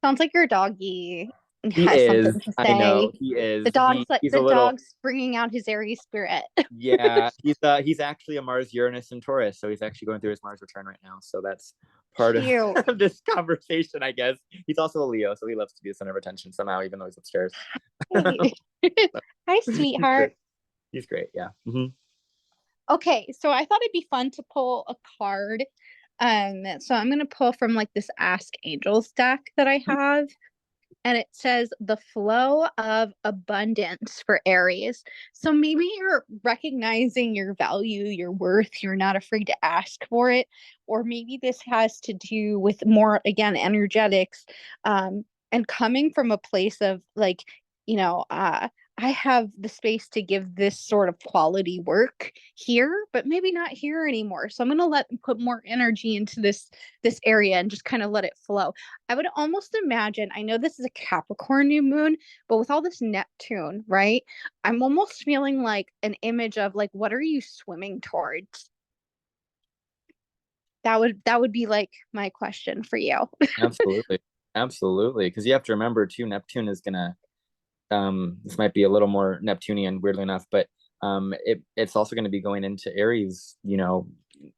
Sounds like your doggy He has is. something to I know say. he The is. dog's like He's a the little. dog's bringing out his Aries spirit. Yeah, he's actually a Mars Uranus and Taurus, so he's actually going through his Mars return right now. So that's part of Cute. this conversation, I guess. He's also a Leo, so he loves to be the center of attention somehow, even though he's upstairs. Hey. Hi, He's great. sweetheart. He's great. Yeah. Hmm. Okay, so I thought it'd be fun to pull a card. So I'm gonna pull from like this Ask Angels deck that I have. and it says the flow of abundance for Aries. So maybe you're recognizing your value, your worth, you're not afraid to ask for it, or maybe this has to do with more, again, energetics, and coming from a place of like, you know, I have the space to give this sort of quality work here, but maybe not here anymore. So I'm going to put more energy into this area and just kind of let it flow. I would almost imagine, I know this is a Capricorn new moon, but with all this Neptune, right? I'm almost feeling like an image of like, what are you swimming towards? That would be like my question for you. Absolutely. Absolutely. Because you have to remember too, Neptune is gonna this might be a little more Neptunian, weirdly enough, but it's also going to be going into Aries,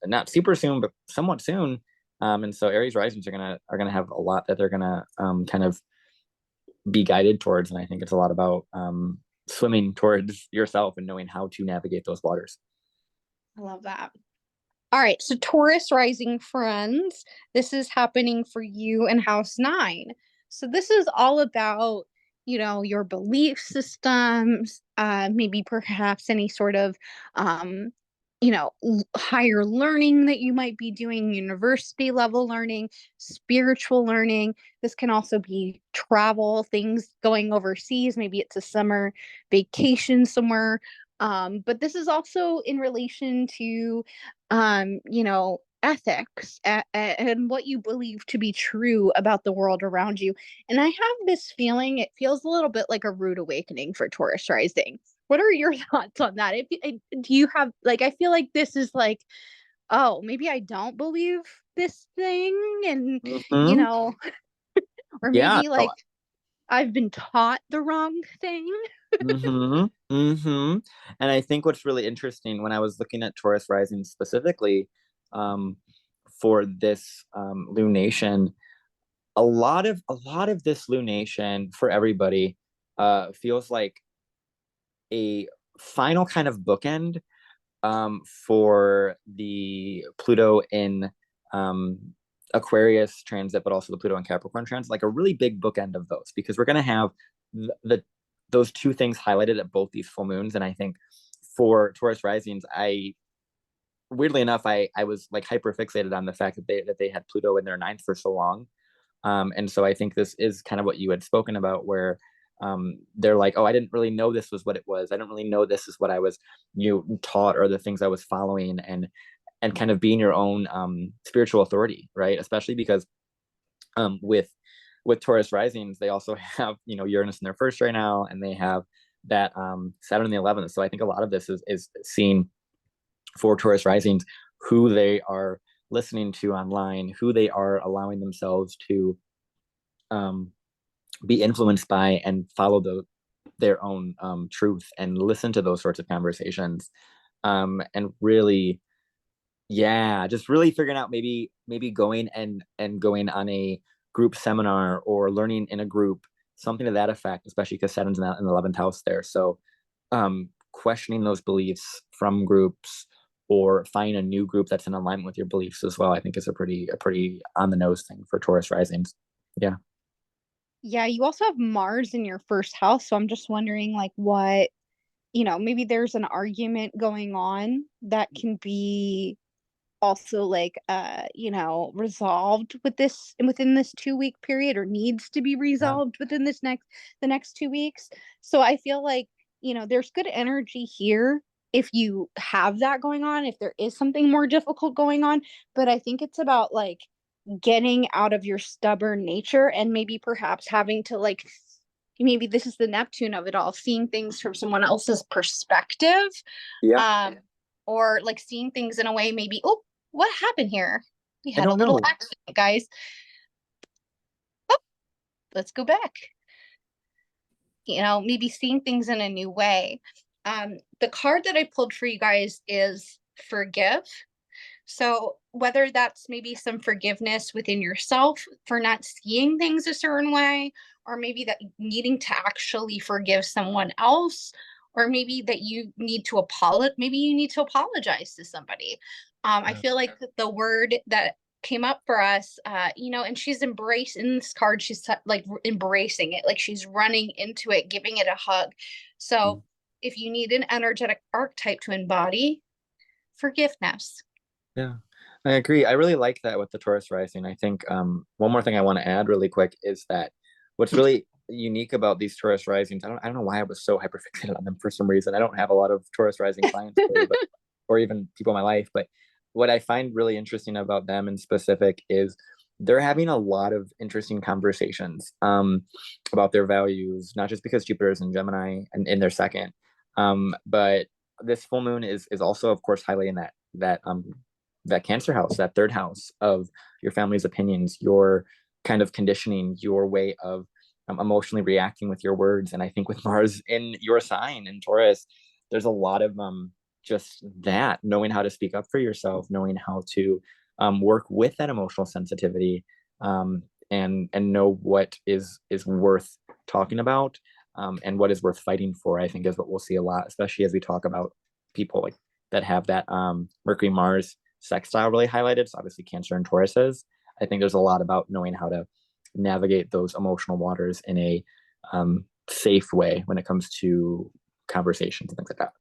not super soon, but somewhat soon. And so Aries risings are gonna have a lot that they're gonna kind of be guided towards, and I think it's a lot about swimming towards yourself and knowing how to navigate those waters. I love that. All right, so Taurus rising friends, this is happening for you in house 9. So this is all about, your belief systems, maybe perhaps any sort of, higher learning that you might be doing, university level learning, spiritual learning. This can also be travel, things going overseas. Maybe it's a summer vacation somewhere. But this is also in relation to ethics and what you believe to be true about the world around you. And I have this feeling it feels a little bit like a rude awakening for Taurus rising. What are your thoughts on that? Do you have like, I feel like this is like, oh, maybe I don't believe this thing, and you Mm-hmm. know, or Yeah. maybe No. like I've been taught the wrong thing. Mm-hmm. Mm-hmm. And I think what's really interesting when I was looking at Taurus rising specifically, um, for this lunation, a lot of this lunation for everybody feels like a final kind of bookend for the Pluto in um, Aquarius transit, but also the Pluto and Capricorn transit, like a really big bookend of those, because we're going to have the those two things highlighted at both these full moons. And I think for Taurus risings, I weirdly enough, I was like hyper fixated on the fact that they had Pluto in their ninth for so long. And so I think this is kind of what you had spoken about, where they're like, oh, I didn't really know this was what it was. I don't really know this is what I was taught, or the things I was following, and kind of being your own spiritual authority, right? Especially because with Taurus risings, they also have Uranus in their first right now, and they have that Saturn in the 11th. So I think a lot of this is seen for Taurus risings, who they are listening to online, who they are allowing themselves to um, be influenced by, and follow their own truth, and listen to those sorts of conversations, and really, yeah, just really figuring out, maybe going and going on a group seminar, or learning in a group, something to that effect, especially because Saturn's in the 11th house there. So questioning those beliefs from groups, or finding a new group that's in alignment with your beliefs as well, I think is a pretty on the nose thing for Taurus risings. Yeah. Yeah, you also have Mars in your first house, so I'm just wondering like what, maybe there's an argument going on that can be also like resolved within this 2 week period, or needs to be Yeah. resolved within the next 2 weeks. So I feel like, there's good energy here if you have that going on, if there is something more difficult going on. But I think it's about like getting out of your stubborn nature, and maybe perhaps having to like, maybe this is the Neptune of it all, seeing things from someone else's perspective, Yeah. um or like seeing things in a way, maybe, oh, what happened here? We I had a don't little know. accident, guys. Oh, let's go back. Maybe seeing things in a new way. The card that I pulled for you guys is forgive. So whether that's maybe some forgiveness within yourself for not seeing things a certain way, or maybe that needing to actually forgive someone else, or maybe that you need to apologize to somebody. I feel like the word that came up for us, and she's embracing this card. She's like embracing it, like she's running into it, giving it a hug. So if you need an energetic archetype to embody, forgiveness. Yeah, I agree. I really like that with the Taurus rising. I think one more thing I want to add really quick is that what's really unique about these Taurus risings, I don't know why I was so hyperfixated on them for some reason. I don't have a lot of Taurus rising clients really, but, or even people in my life, but what I find really interesting about them in specific is they're having a lot of interesting conversations about their values, not just because Jupiter is in Gemini and in their second, but this full moon is also, of course, highly in that Cancer house, that third house of your family's opinions, your kind of conditioning, your way of emotionally reacting with your words. And I think with Mars in your sign in Taurus, there's a lot of just that, knowing how to speak up for yourself, knowing how to work with that emotional sensitivity, and know what is worth talking about, and what is worth fighting for. I think is what we'll see a lot, especially as we talk about people like that have that Mercury Mars sextile really highlighted. So obviously Cancer and Tauruses. I think there's a lot about knowing how to navigate those emotional waters in a safe way when it comes to conversations and things like that.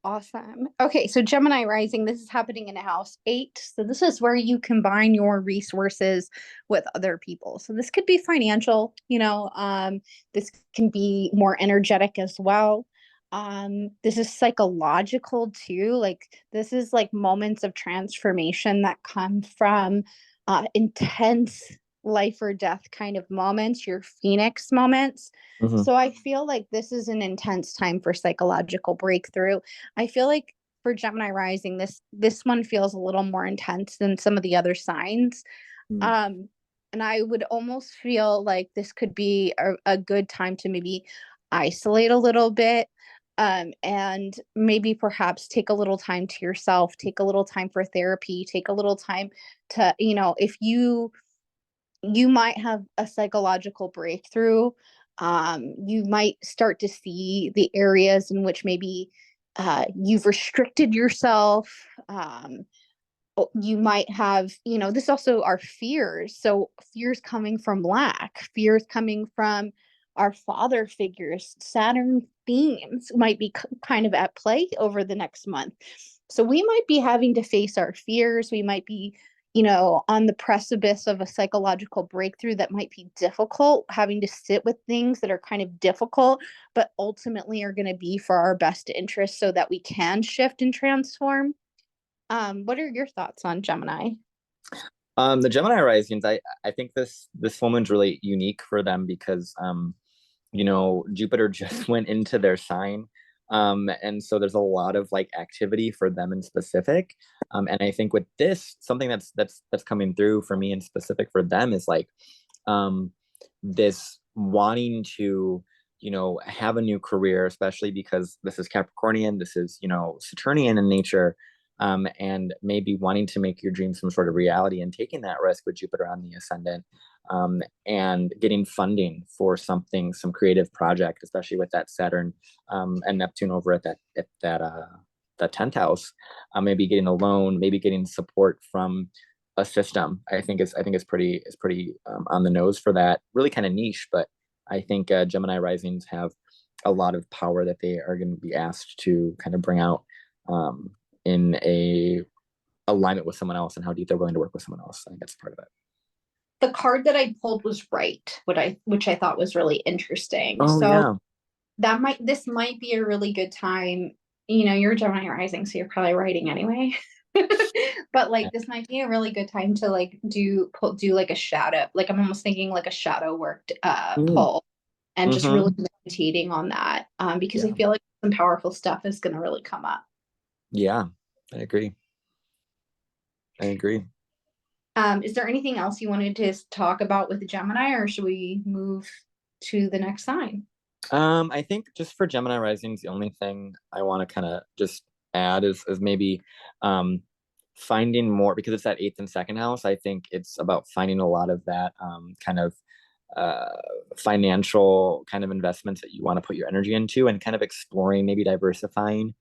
Awesome. Okay, so Gemini rising, this is happening in house 8. So this is where you combine your resources with other people. So this could be financial, this can be more energetic as well. This is psychological too. Like this is like moments of transformation that come from intense life or death kind of moments, your phoenix moments. Mm-hmm. So I feel like this is an intense time for psychological breakthrough. I feel like for Gemini rising, this one feels a little more intense than some of the other signs. Mm-hmm. And I would almost feel like this could be a good time to maybe isolate a little bit, and maybe perhaps take a little time to yourself, take a little time for therapy, take a little time to, if you might have a psychological breakthrough. You might start to see the areas in which maybe you've restricted yourself. You might have, this also are fears. So fears coming from lack, fears coming from our father figures. Saturn themes might be kind of at play over the next month. So we might be having to face our fears. We might be, on the precipice of a psychological breakthrough that might be difficult, having to sit with things that are kind of difficult, but ultimately are going to be for our best interest so that we can shift and transform. What are your thoughts on Gemini? The Gemini risings, I think this full moon's really unique for them because Jupiter just went into their sign. And so there's a lot of like activity for them in specific. And I think with this, something that's coming through for me in specific for them is like this wanting to, have a new career, especially because this is Capricornian, this is, Saturnian in nature. And maybe wanting to make your dreams some sort of reality and taking that risk with Jupiter on the ascendant, and getting funding for some creative project, especially with that Saturn and Neptune over at that 10th house. Maybe getting a loan, maybe getting support from a system. I think is pretty on the nose for that. Really kind of niche, but I think Gemini risings have a lot of power that they are going to be asked to kind of bring out in a alignment with someone else and how deep they're willing to work with someone else. I think that's part of it. The card that I pulled was right, which I thought was really interesting. Oh, so yeah. This might be a really good time. You're a Gemini rising, so you're probably writing anyway. But like this might be a really good time to like do like a shadow, like I'm almost thinking like a shadow work pull, and just really meditating on that, because I feel like some powerful stuff is going to really come up. Yeah, I agree. Is there anything else you wanted to talk about with Gemini, or should we move to the next sign? I think just for Gemini risings, the only thing I want to kind of just add is maybe finding more, because it's that 8th and 2nd house. I think it's about finding a lot of that kind of financial kind of investments that you want to put your energy into, and kind of exploring, maybe diversifying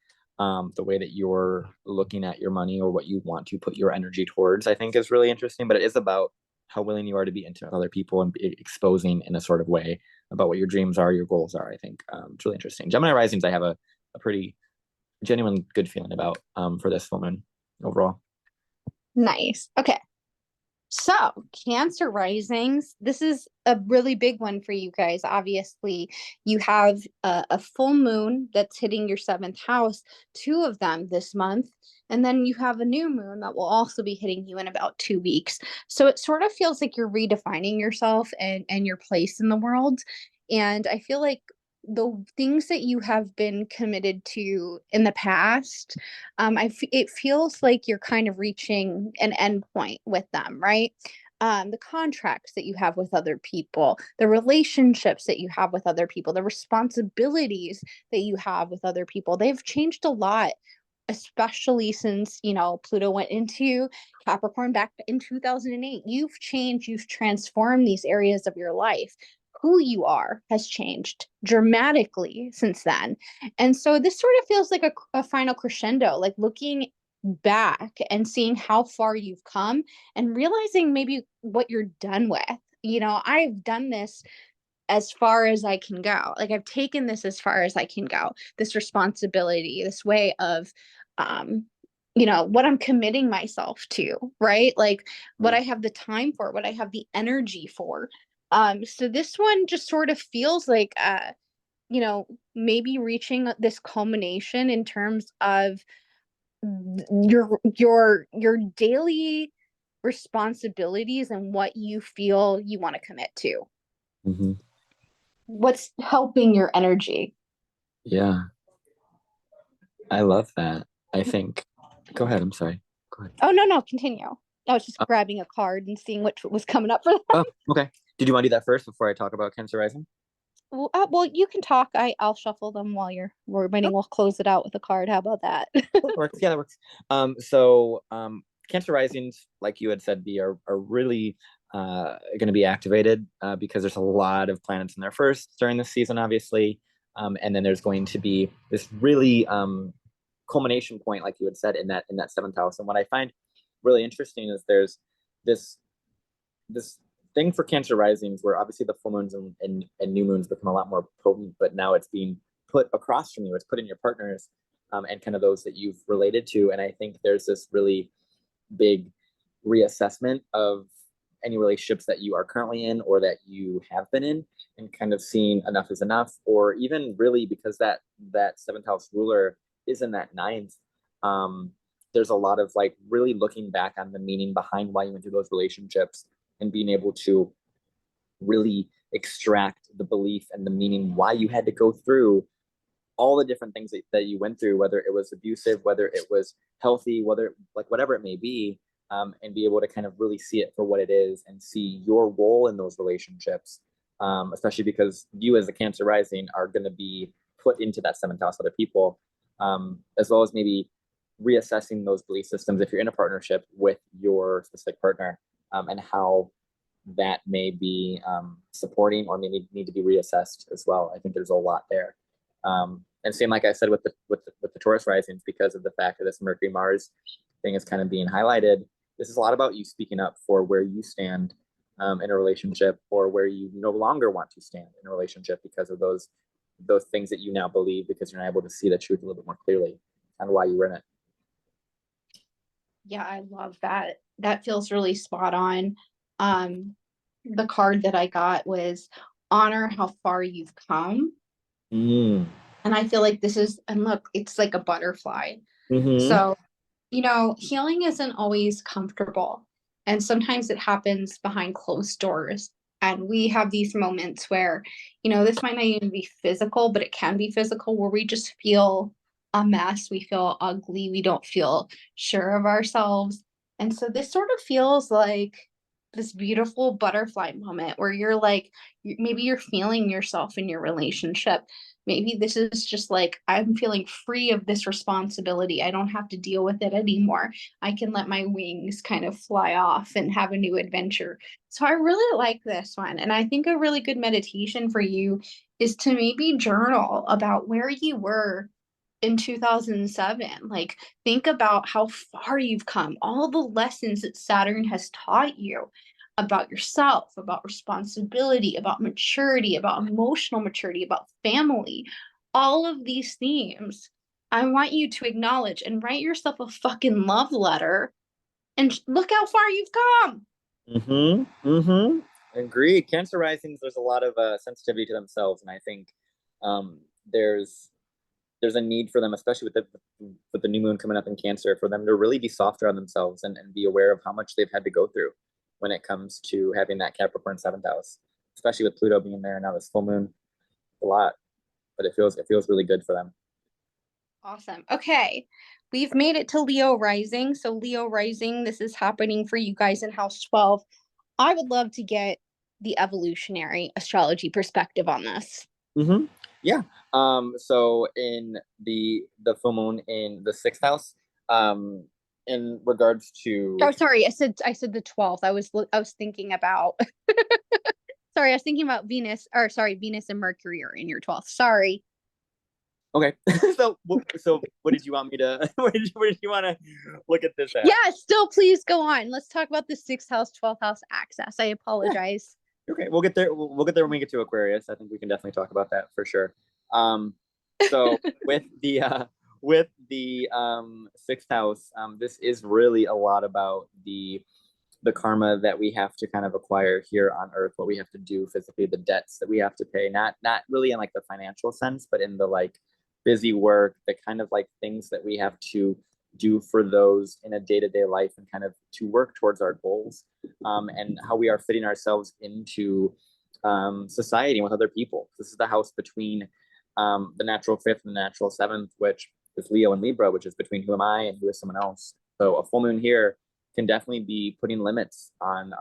the way that you're looking at your money or what you want to put your energy towards, I think is really interesting. But it is about how willing you are to be intimate with other people and be exposing in a sort of way about what your dreams are, your goals are. I think it's really interesting. Gemini risings, I have a pretty genuine good feeling about for this woman overall. Nice. Okay. So, Cancer risings, this is a really big one for you guys. Obviously, you have a full moon that's hitting your seventh house, two of them this month. And then you have a new moon that will also be hitting you in about 2 weeks. So it sort of feels like you're redefining yourself and your place in the world. And I feel like the things that you have been committed to in the past, it feels like you're kind of reaching an end point with them, right? The contracts that you have with other people, the relationships that you have with other people, the responsibilities that you have with other people, they've changed a lot, especially since, Pluto went into Capricorn back in 2008. You've changed, you've transformed these areas of your life. Who you are has changed dramatically since then. And so this sort of feels like a final crescendo, like looking back and seeing how far you've come and realizing maybe what you're done with. I've done this as far as I can go. Like I've taken this as far as I can go. This responsibility, this way of what I'm committing myself to, right? Like what I have the time for, what I have the energy for. So this one just sort of feels like maybe reaching this culmination in terms of your daily responsibilities and what you feel you want to commit to. Mm-hmm. What's helping your energy? Yeah, I love that. I think. Go ahead. I'm sorry. Go ahead. Oh, no, continue. I was just grabbing a card and seeing which was coming up for that. Oh, okay. Did you want to do that first before I talk about Cancer rising? Well, you can talk. I'll shuffle them while we're waiting. We'll close it out with a card. How about that? That works. Yeah, that works. So Cancer risings, like you had said, are really going to be activated because there's a lot of planets in there first during this season, obviously, and then there's going to be this really culmination point, like you had said, in that seventh house. And what I find really interesting is there's this thing for Cancer risings where obviously the full moons and new moons become a lot more potent, but now it's being put across from you. It's put in your partners and kind of those that you've related to. And I think there's this really big reassessment of any relationships that you are currently in or that you have been in, and kind of seeing enough is enough, or even really because that seventh house ruler is in that ninth. There's a lot of like really looking back on the meaning behind why you went through those relationships and being able to really extract the belief and the meaning why you had to go through all the different things that you went through, whether it was abusive, whether it was healthy, whatever it may be, and be able to kind of really see it for what it is and see your role in those relationships, especially because you as a Cancer rising are going to be put into that seventh house with other people, as well as maybe reassessing those belief systems if you're in a partnership with your specific partner, and how that may be supporting or maybe need to be reassessed as well. I think there's a lot there. And same like I said with the Taurus risings, because of the fact that this Mercury Mars thing is kind of being highlighted. This is a lot about you speaking up for where you stand in a relationship, or where you no longer want to stand in a relationship because of those things that you now believe, because you're not able to see the truth a little bit more clearly and why you were in it. Yeah, I love that. That feels really spot on. The card that I got was honor how far you've come. Mm. And I feel like and look, it's like a butterfly. Mm-hmm. So, healing isn't always comfortable. And sometimes it happens behind closed doors. And we have these moments where, this might not even be physical, but it can be physical, where we just feel a mess. We feel ugly. We don't feel sure of ourselves. And so this sort of feels like this beautiful butterfly moment where you're like, maybe you're feeling yourself in your relationship. Maybe this is just like, I'm feeling free of this responsibility. I don't have to deal with it anymore. I can let my wings kind of fly off and have a new adventure. So I really like this one. And I think a really good meditation for you is to maybe journal about where you were in 2007. Like, think about how far you've come, all the lessons that Saturn has taught you about yourself, about responsibility, about maturity, about emotional maturity, about family, all of these themes. I want you to acknowledge and write yourself a fucking love letter and look how far you've come. Agreed. Cancer risings, there's a lot of sensitivity to themselves, and I think um, there's a need for them, especially with the new moon coming up in Cancer, for them to really be softer on themselves and be aware of how much they've had to go through when it comes to having that Capricorn seventh house, especially with Pluto being there now. This full moon, a lot, but it feels really good for them. Awesome. Okay. We've made it to Leo rising. So Leo rising, this is happening for you guys in house 12. I would love to get the evolutionary astrology perspective on this. Yeah. So in the full moon in the sixth house, in regards to Oh, sorry. I said the 12th. I was thinking about sorry, I was thinking about Venus, or sorry, Venus and Mercury are in your 12th. Sorry. okay. So what did you want me to where did you want to look at this at? Yeah, still please go on. Let's talk about the 6th house, 12th house access. I apologize. Okay, we'll get there. We'll get there when we get to Aquarius. I think we can definitely talk about that for sure. So with the sixth house, this is really a lot about the karma that we have to kind of acquire here on Earth, what we have to do physically, the debts that we have to pay, not really in like the financial sense, but in the like busy work, the kind of like things that we have to do for those in a day-to-day life and kind of to work towards our goals, and how we are fitting ourselves into society and with other people. This is the house between the natural fifth and the natural seventh, which is Leo and Libra, which is between who am I and who is someone else. So a full moon here can definitely be putting limits on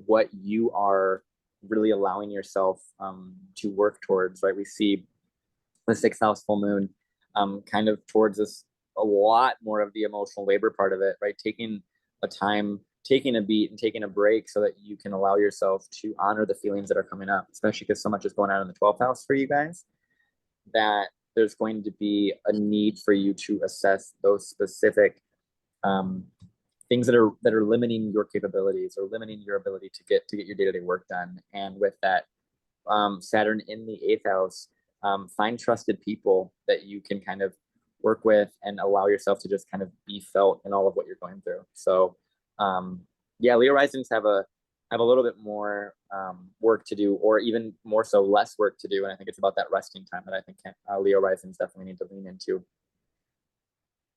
what you are really allowing yourself to work towards. Right, we see the sixth house full moon kind of towards this a lot more of the emotional labor part of it. Right, taking a time, taking a beat, and taking a break so that you can allow yourself to honor the feelings that are coming up, especially because so much is going on in the 12th house for you guys, that there's going to be a need for you to assess those specific things that are limiting your capabilities or limiting your ability to get your day-to-day work done. And with that Saturn in the eighth house, find trusted people that you can kind of work with and allow yourself to just kind of be felt in all of what you're going through. So yeah, Leo risings have a little bit more work to do, or even more so less work to do. And I think it's about that resting time that I think Leo risings definitely need to lean into.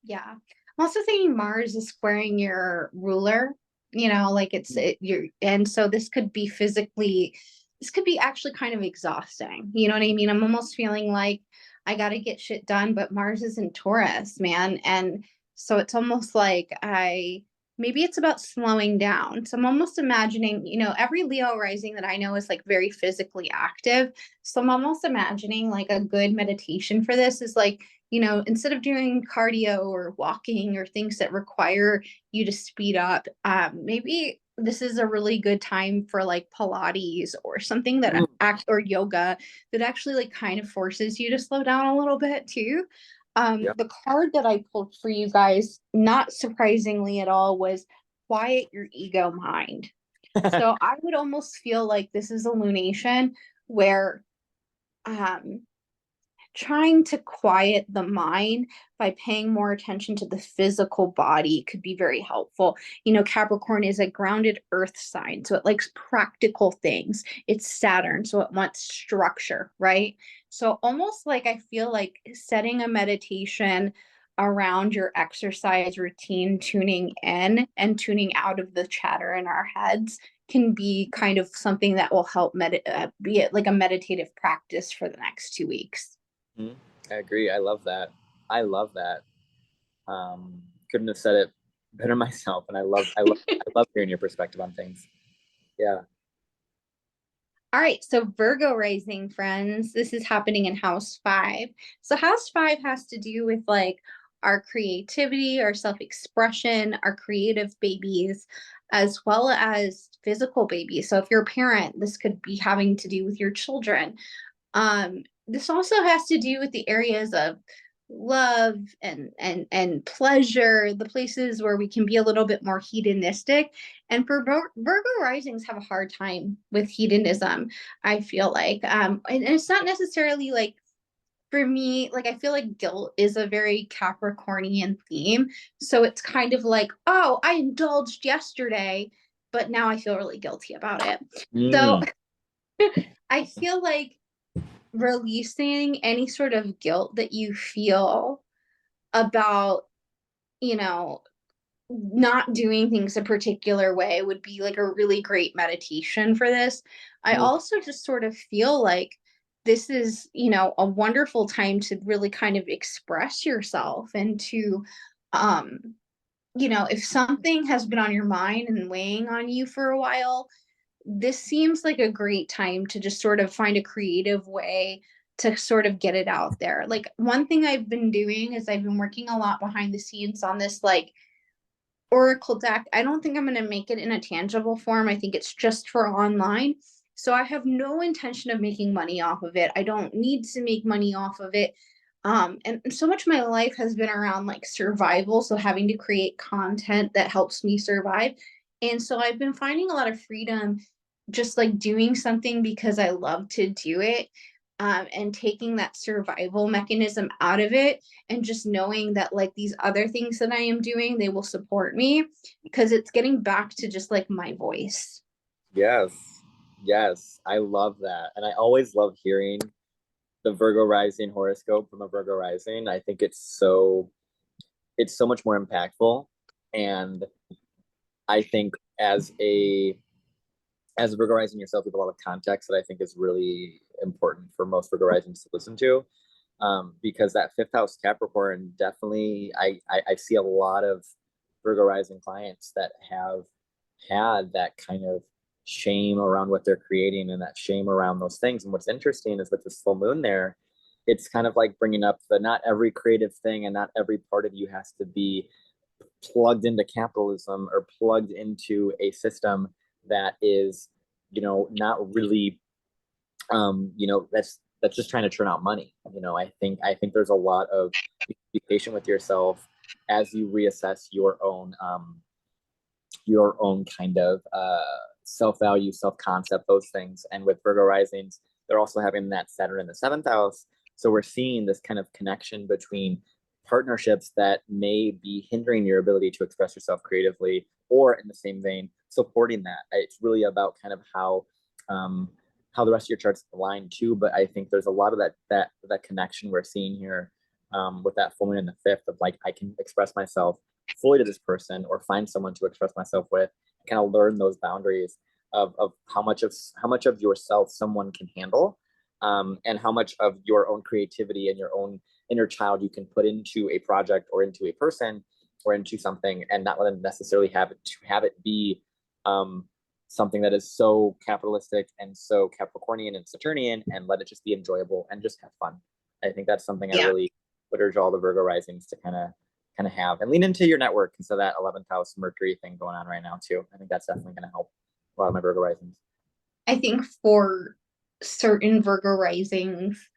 Yeah. I'm also thinking Mars is squaring your ruler, like and so this could be actually kind of exhausting. You know what I mean? I'm almost feeling like I got to get shit done, but Mars is in Taurus, man. And so it's almost like maybe it's about slowing down. So I'm almost imagining, every Leo rising that I know is like very physically active. So I'm almost imagining like a good meditation for this is like, instead of doing cardio or walking or things that require you to speed up, maybe this is a really good time for like Pilates or something that or yoga that actually like kind of forces you to slow down a little bit too. The card that I pulled for you guys, not surprisingly at all, was quiet your ego mind. So I would almost feel like this is a lunation where trying to quiet the mind by paying more attention to the physical body could be very helpful. Capricorn is a grounded earth sign, so it likes practical things. It's Saturn, so it wants structure, right? So almost like I feel like setting a meditation around your exercise routine, tuning in and tuning out of the chatter in our heads can be kind of something that will help be it like a meditative practice for the next 2 weeks. I agree. I love that. Couldn't have said it better myself. And I love hearing your perspective on things. Yeah. All right, so Virgo rising friends, this is happening in house 5. So house 5 has to do with like our creativity, our self-expression, our creative babies, as well as physical babies. So if you're a parent, this could be having to do with your children. this also has to do with the areas of love and pleasure, the places where we can be a little bit more hedonistic. And for Virgo risings have a hard time with hedonism, I feel like. And it's not necessarily like, for me, like I feel like guilt is a very Capricornian theme. So it's kind of like, oh, I indulged yesterday, but now I feel really guilty about it. So Mm. I feel like releasing any sort of guilt that you feel about, you know, not doing things a particular way would be like a really great meditation for this. I Mm. also just sort of feel like this is, a wonderful time to really kind of express yourself and to, um, if something has been on your mind and weighing on you for a while, this seems like a great time to just sort of find a creative way to sort of get it out there. Like one thing I've been doing is I've been working a lot behind the scenes on this like Oracle deck. I don't think I'm going to make it in a tangible form. I think it's just for online. So I have no intention of making money off of it. I don't need to make money off of it. And so much of my life has been around like survival. So having to create content that helps me survive. And so I've been finding a lot of freedom just like doing something because I love to do it. And taking that survival mechanism out of it and just knowing that like these other things that I am doing, they will support me because it's getting back to just like my voice. Yes. Yes. I love that. And I always love hearing the Virgo rising horoscope from a Virgo rising. I think it's so much more impactful. And I think as a Virgo rising yourself, you have a lot of context that I think is really important for most Virgo risings to listen to. Because that fifth house Capricorn definitely, I see a lot of Virgo rising clients that have had that kind of shame around what they're creating and that shame around those things. And what's interesting is with this full moon there, it's kind of like bringing up the not every creative thing and not every part of you has to be plugged into capitalism or plugged into a system that is, not really, that's just trying to churn out money. I think there's a lot of be patient with yourself as you reassess your own kind of self value, self concept, those things. And with Virgo risings, they're also having that Saturn in the seventh house. So we're seeing this kind of connection between partnerships that may be hindering your ability to express yourself creatively, or in the same vein, supporting that. It's really about kind of how the rest of your charts align too. But I think there's a lot of that connection we're seeing here with that full moon in the fifth of like I can express myself fully to this person or find someone to express myself with, kind of learn those boundaries of how much of yourself someone can handle, and how much of your own creativity and your own inner child you can put into a project or into a person or into something, and not let them necessarily have it be something that is so capitalistic and so Capricornian and Saturnian, and let it just be enjoyable and just have fun. I think that's something I Yeah. really would urge all the Virgo risings to kind of have and lean into your network because of that 11th house Mercury thing going on right now too. I think that's definitely going to help a lot of my Virgo risings. I think for certain Virgo risings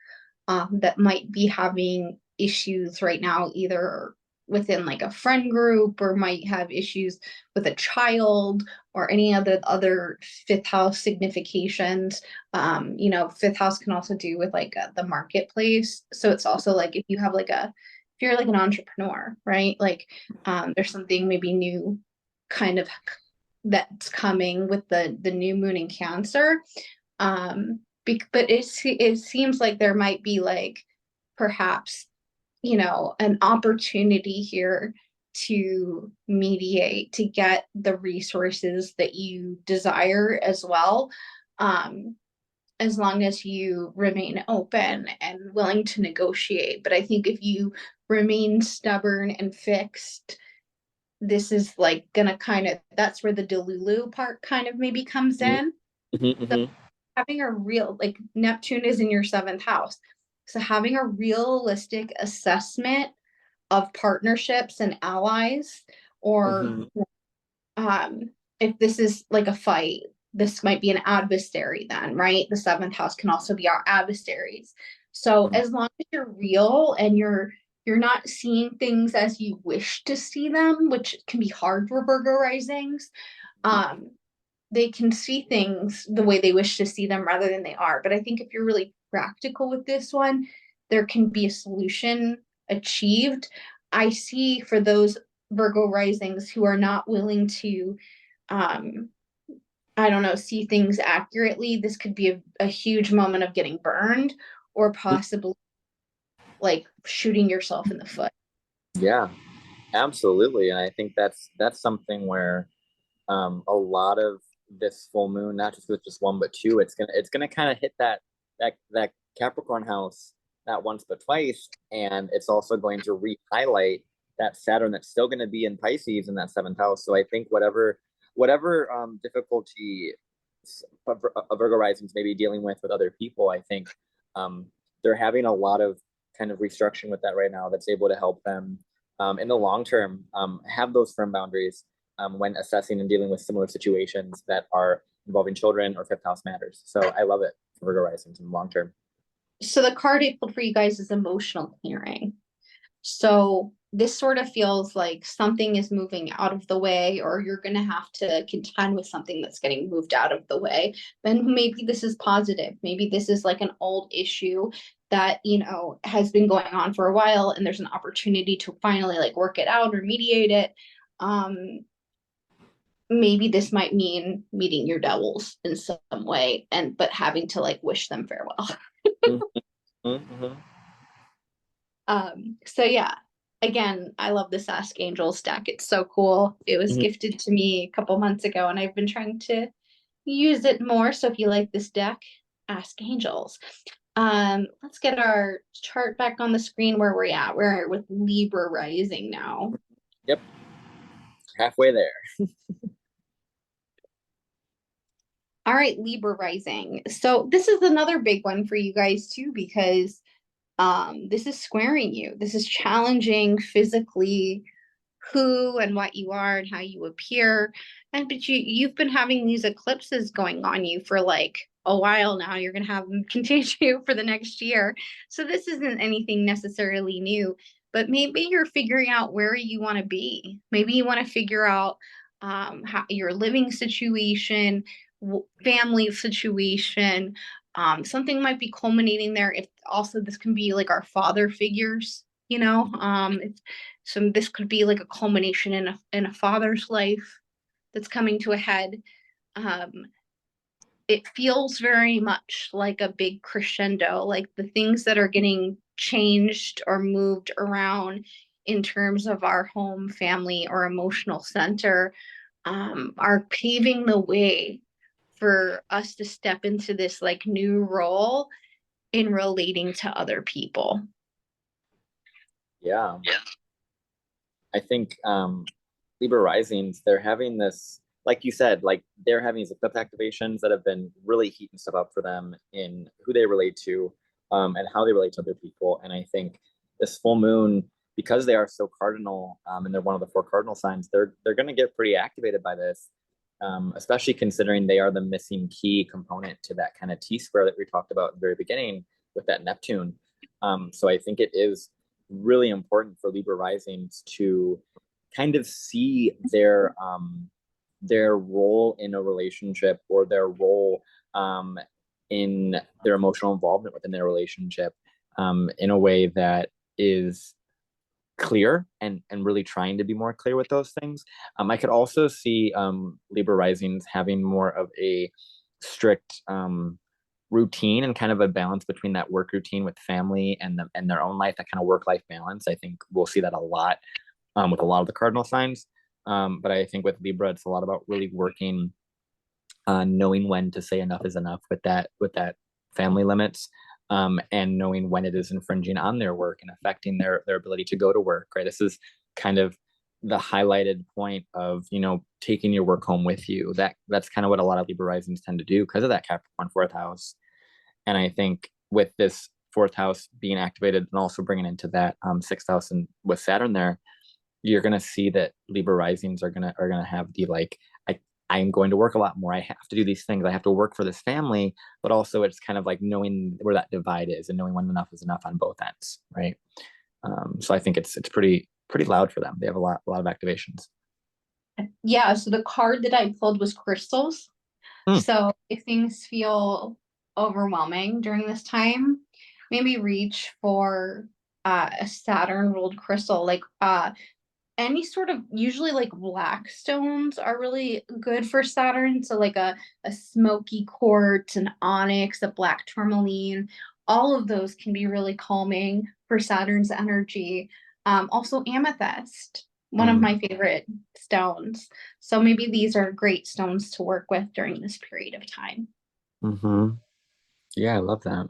that might be having issues right now, either within like a friend group or might have issues with a child or any other fifth house significations. Fifth house can also do with like the marketplace. So it's also like if you're like an entrepreneur, right? Like there's something maybe new kind of that's coming with the new moon in Cancer. But it seems like there might be like perhaps an opportunity here to mediate to get the resources that you desire as well, as long as you remain open and willing to negotiate. But I think if you remain stubborn and fixed, this is like gonna kind of, that's where the delulu part kind of maybe comes in. Mm-hmm, So mm-hmm. having a real, like Neptune is in your seventh house, so having a realistic assessment of partnerships and allies, or Mm-hmm. um if this is like a fight, this might be an adversary then, right? The seventh house can also be our adversaries. So as long as you're real and you're not seeing things as you wish to see them, which can be hard for Virgo risings, um, they can see things the way they wish to see them rather than they are. But I think if you're really practical with this one, there can be a solution achieved. I see for those Virgo risings who are not willing to, um, I don't know, see things accurately, this could be a huge moment of getting burned or possibly like shooting yourself in the foot. Yeah, absolutely. And I think that's something where a lot of this full moon, not just with just one but two, it's gonna kind of hit that Capricorn house not once but twice, and it's also going to re-highlight that Saturn that's still going to be in Pisces in that seventh house. So I think whatever difficulty a Virgo risings may be dealing with other people, I think um, they're having a lot of kind of restructuring with that right now that's able to help them in the long term have those firm boundaries when assessing and dealing with similar situations that are involving children or fifth house matters. So I love it for Virgo risings in the long term. So the card I pulled for you guys is emotional clearing. So this sort of feels like something is moving out of the way, or you're going to have to contend with something that's getting moved out of the way. Then maybe this is positive. Maybe this is like an old issue that, has been going on for a while, and there's an opportunity to finally like work it out or mediate it. Um, Maybe this might mean meeting your devils in some way, but having to like wish them farewell. Mm-hmm. So yeah, again, I love this Ask Angels deck. It's so cool. It was Mm-hmm. gifted to me a couple months ago, and I've been trying to use it more. So if you like this deck, Ask Angels. Let's get our chart back on the screen where we're at. We're with Libra rising now. Yep, halfway there. All right, Libra rising. So this is another big one for you guys too, because this is squaring you. This is challenging physically who and what you are and how you appear. And but you've been having these eclipses going on you for like a while now. You're gonna have them continue for the next year. So this isn't anything necessarily new, but maybe you're figuring out where you want to be. Maybe you want to figure out how your living situation, family situation. Something might be culminating there. If also this can be like our father figures, so this could be like a culmination in a father's life that's coming to a head. Um, it feels very much like a big crescendo, like the things that are getting changed or moved around in terms of our home, family, or emotional center are paving the way for us to step into this like new role in relating to other people. Yeah. I think Libra risings, they're having this, like you said, like they're having these eclipse activations that have been really heating stuff up for them in who they relate to and how they relate to other people. And I think this full moon, because they are so cardinal and they're one of the four cardinal signs, they're going to get pretty activated by this, especially considering they are the missing key component to that kind of T square that we talked about in the very beginning with that Neptune. So I think it is really important for Libra risings to kind of see their role in a relationship or their role in their emotional involvement within their relationship in a way that is clear and really trying to be more clear with those things. I could also see Libra risings having more of a strict routine and kind of a balance between that work routine with family and their own life, that kind of work-life balance. I think we'll see that a lot with a lot of the cardinal signs. But I think with Libra, it's a lot about really working on knowing when to say enough is enough with that family limits, and knowing when it is infringing on their work and affecting their ability to go to work. Right. This is kind of the highlighted point of taking your work home with you. That's kind of what a lot of Libra risings tend to do because of that Capricorn fourth house. And I think with this fourth house being activated and also bringing into that sixth house and with Saturn there, you're gonna see that Libra risings are gonna have the like I'm going to work a lot more. I have to do these things. I have to work for this family, but also it's kind of like knowing where that divide is and knowing when enough is enough on both ends, right? So I think it's pretty loud for them. They have a lot of activations. Yeah, so the card that I pulled was crystals. Hmm. So if things feel overwhelming during this time, maybe reach for a Saturn ruled crystal, like any sort of, usually like black stones are really good for Saturn. So like a smoky quartz, an onyx, a black tourmaline, all of those can be really calming for Saturn's energy. Also amethyst, one of Mm. my favorite stones. So maybe these are great stones to work with during this period of time. Hmm. Yeah, I love that.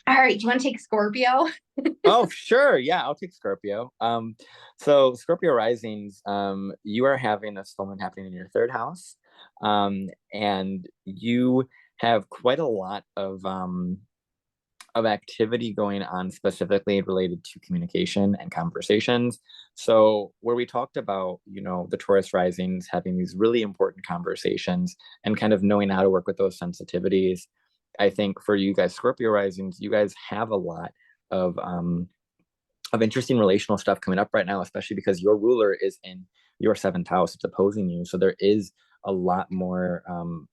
All right, do you want to take Scorpio? Oh, sure. Yeah, I'll take Scorpio. So Scorpio risings, you are having a storm happening in your third house. And you have quite a lot of activity going on specifically related to communication and conversations. So where we talked about, the Taurus risings having these really important conversations and kind of knowing how to work with those sensitivities. I think for you guys, Scorpio risings, you guys have a lot of um of interesting relational stuff coming up right now, especially because your ruler is in your seventh house. It's opposing you. So there is a lot more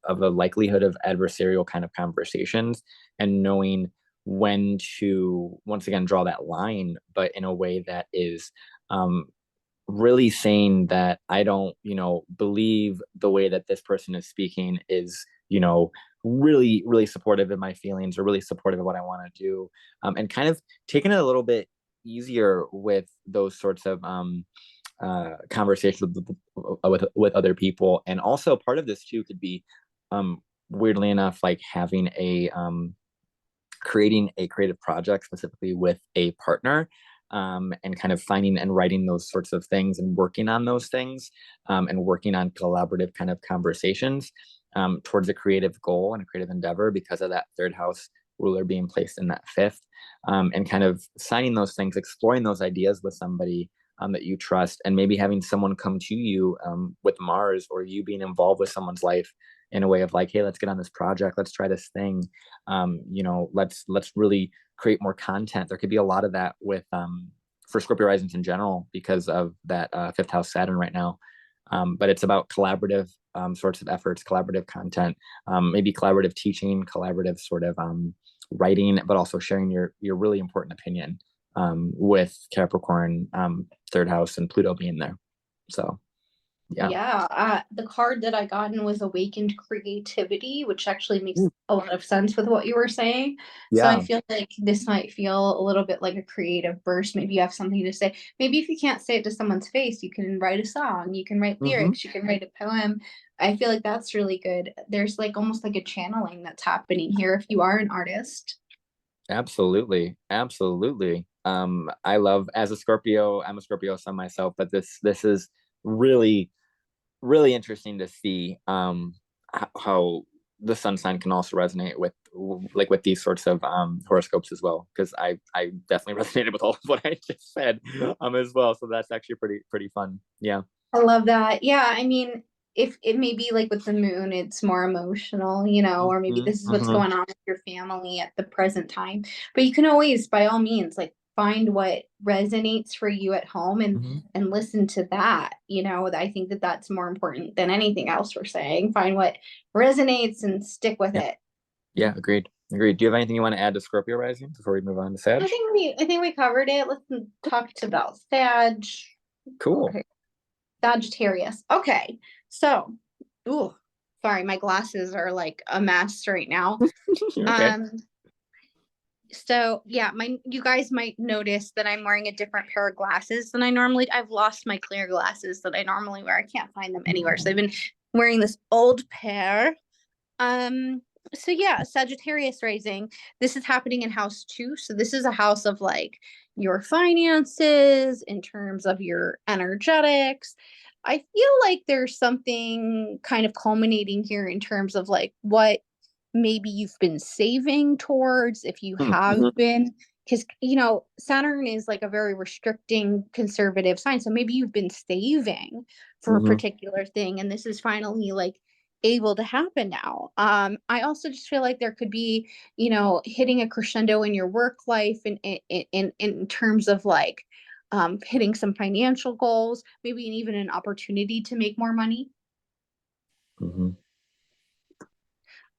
of a likelihood of adversarial kind of conversations and knowing when to, once again, draw that line, but in a way that is um, really saying that I don't, believe the way that this person is speaking is, really, really supportive of my feelings or really supportive of what I want to do. And kind of taking it a little bit easier with those sorts of conversations with other people. And also part of this too could be weirdly enough, like having creating a creative project specifically with a partner, and kind of finding and writing those sorts of things and working on those things, and working on collaborative kind of conversations towards a creative goal and a creative endeavor because of that third house ruler being placed in that fifth, and kind of signing those things, exploring those ideas with somebody that you trust, and maybe having someone come to you with Mars, or you being involved with someone's life in a way of like, hey, let's get on this project, let's try this thing, let's really create more content. There could be a lot of that with for Scorpio risings in general because of that fifth house Saturn right now. But it's about collaborative sorts of efforts, collaborative content, maybe collaborative teaching, collaborative sort of writing, but also sharing your really important opinion with Capricorn, third house, and Pluto being there. So yeah. Yeah, the card that I gotten was Awakened Creativity, which actually makes a lot of sense with what you were saying. So I Yeah. feel like this might feel a little bit like a creative burst. Maybe you have something to say. Maybe if you can't say it to someone's face, you can write a song, you can write Mm-hmm. lyrics, you can write a poem. I feel like that's really good. There's like almost like a channeling that's happening here if you are an artist. Absolutely. Absolutely. I love, as a Scorpio, I'm a Scorpio sun myself, but this is really, really interesting to see how the sun sign can also resonate with, like, with these sorts of horoscopes as well, because I definitely resonated with all of what I just said as well. So that's actually pretty fun. Yeah. I love that. Yeah, I mean, if it may be like with the moon, it's more emotional, or maybe Mm-hmm, this is what's mm-hmm, going on with your family at the present time. But you can always, by all means, like find what resonates for you at home and mm-hmm. and listen to that. I think that that's more important than anything else we're saying. Find what resonates and stick with Yeah. it. Yeah. Agreed. Do you have anything you want to add to Scorpio rising before we move on to Sag? I think we covered it. Let's talk about Sag. Cool. Okay. Sagittarius. Okay. So, ooh, sorry, my glasses are like a mess right now. Okay. Um, so yeah, you guys might notice that I'm wearing a different pair of glasses than I normally. I've lost my clear glasses that I normally wear. I can't find them anywhere. So I've been wearing this old pair. Um, so yeah, Sagittarius rising. This is happening in house 2. So this is a house of like your finances in terms of your energetics. I feel like there's something kind of culminating here in terms of like what maybe you've been saving towards, if you have Mm-hmm. been because you know Saturn is like a very restricting conservative sign, so maybe you've been saving for a Mm-hmm. particular thing and this is finally like able to happen now. I also just feel like there could be, you know, hitting a crescendo in your work life in terms of like hitting some financial goals, maybe even an opportunity to make more money. Mm-hmm.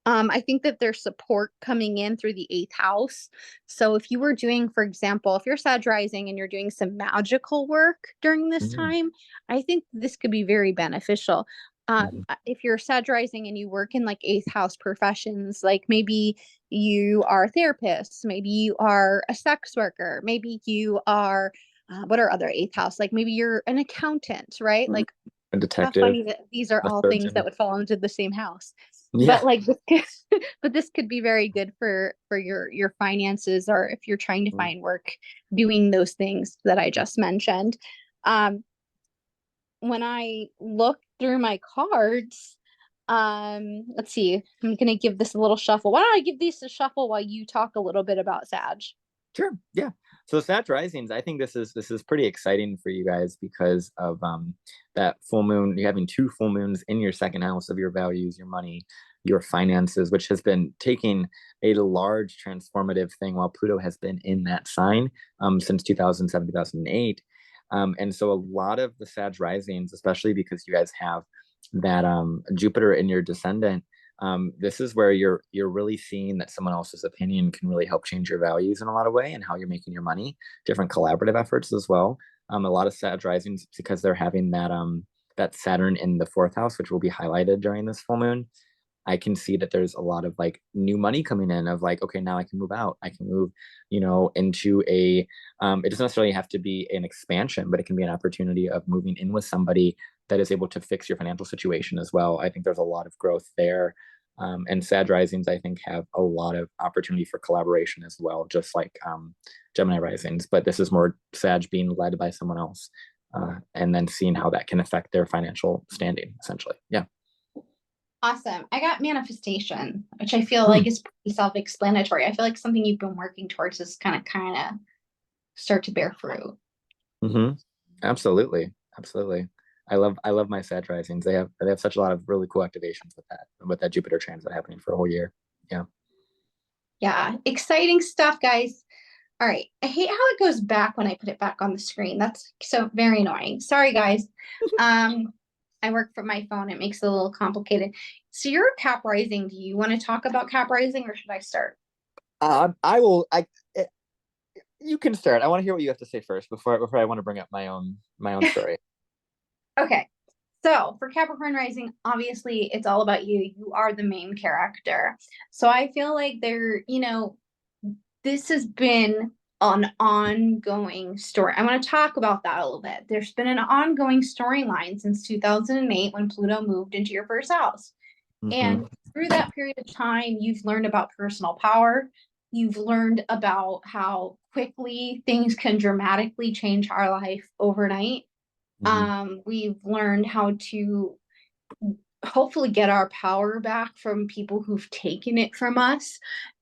I think that there's support coming in through the eighth house. So if you were doing, for example, if you're Sag rising and you're doing some magical work during this Mm-hmm. time, I think this could be very beneficial. Mm-hmm. If you're Sag rising and you work in like eighth house professions, like maybe you are a therapist, maybe you are a sex worker, maybe you are, what are other eighth house? Like maybe you're an accountant, right? Mm-hmm. Like A how detective, funny that these are a all things that surgeon. would fall into the same house. Yeah. But like this could, but this could be very good for your finances, or if you're trying to Mm-hmm. find work doing those things that I just mentioned. Um, when I look through my cards, let's see, I'm gonna give this a little shuffle. Why don't I give these a shuffle while you talk a little bit about Sag? Sure. Yeah. So Sag risings, I think this is pretty exciting for you guys because of that full moon. You're having two full moons in your second house of your values, your money, your finances, which has been taking a large transformative thing while Pluto has been in that sign since 2007, 2008. And so a lot of the Sag risings, especially because you guys have that Jupiter in your descendant, this is where you're really seeing that someone else's opinion can really help change your values in a lot of way and how you're making your money. Different collaborative efforts as well. A lot of Sag risings because they're having that Saturn in the fourth house, which will be highlighted during this full moon. I can see that there's a lot of like new money coming in of like, okay, now I can move out. I can move, into it doesn't necessarily have to be an expansion, but it can be an opportunity of moving in with somebody that is able to fix your financial situation as well. I think there's a lot of growth there. And Sag risings, I think, have a lot of opportunity for collaboration as well, just like Gemini risings. But this is more Sag being led by someone else, and then seeing how that can affect their financial standing, essentially. Yeah. Awesome. I got manifestation, which I feel Hmm. like is pretty self-explanatory. I feel like something you've been working towards is kind of start to bear fruit. Mm-hmm. Absolutely. Absolutely. I love my Sag risings. They have such a lot of really cool activations with that Jupiter transit happening for a whole year. Yeah. Yeah, exciting stuff, guys. All right. I hate how it goes back when I put it back on the screen. That's so very annoying. Sorry, guys. Um, I work from my phone. It makes it a little complicated. So you're a Cap Rising. Do you want to talk about Cap Rising or should I start? I will. You can start. I want to hear what you have to say first before I want to bring up my own story. Okay. So for Capricorn Rising, obviously it's all about you. You are the main character. So I feel like this has been an ongoing story. I want to talk about that a little bit. There's been an ongoing storyline since 2008 when Pluto moved into your first house. Mm-hmm. And through that period of time, you've learned about personal power. You've learned about how quickly things can dramatically change our life overnight. Mm-hmm. We've learned how to hopefully get our power back from people who've taken it from us.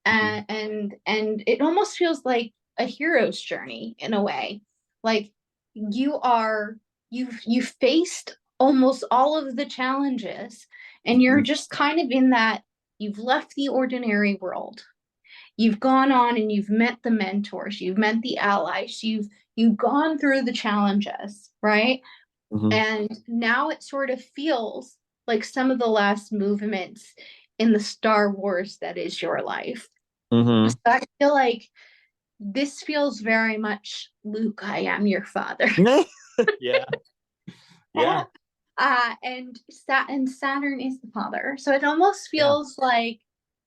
Mm-hmm. And it almost feels like a hero's journey in a way. Like you've faced almost all of the challenges and you're just kind of in that you've left the ordinary world. You've gone on and you've met the mentors, you've met the allies, you've gone through the challenges, right? Mm-hmm. And now it sort of feels like some of the last movements in the Star Wars that is your life. So Mm-hmm. I feel like this feels very much Luke, I am your father. Yeah. Yeah. And Saturn is the father. So it almost Yeah. feels like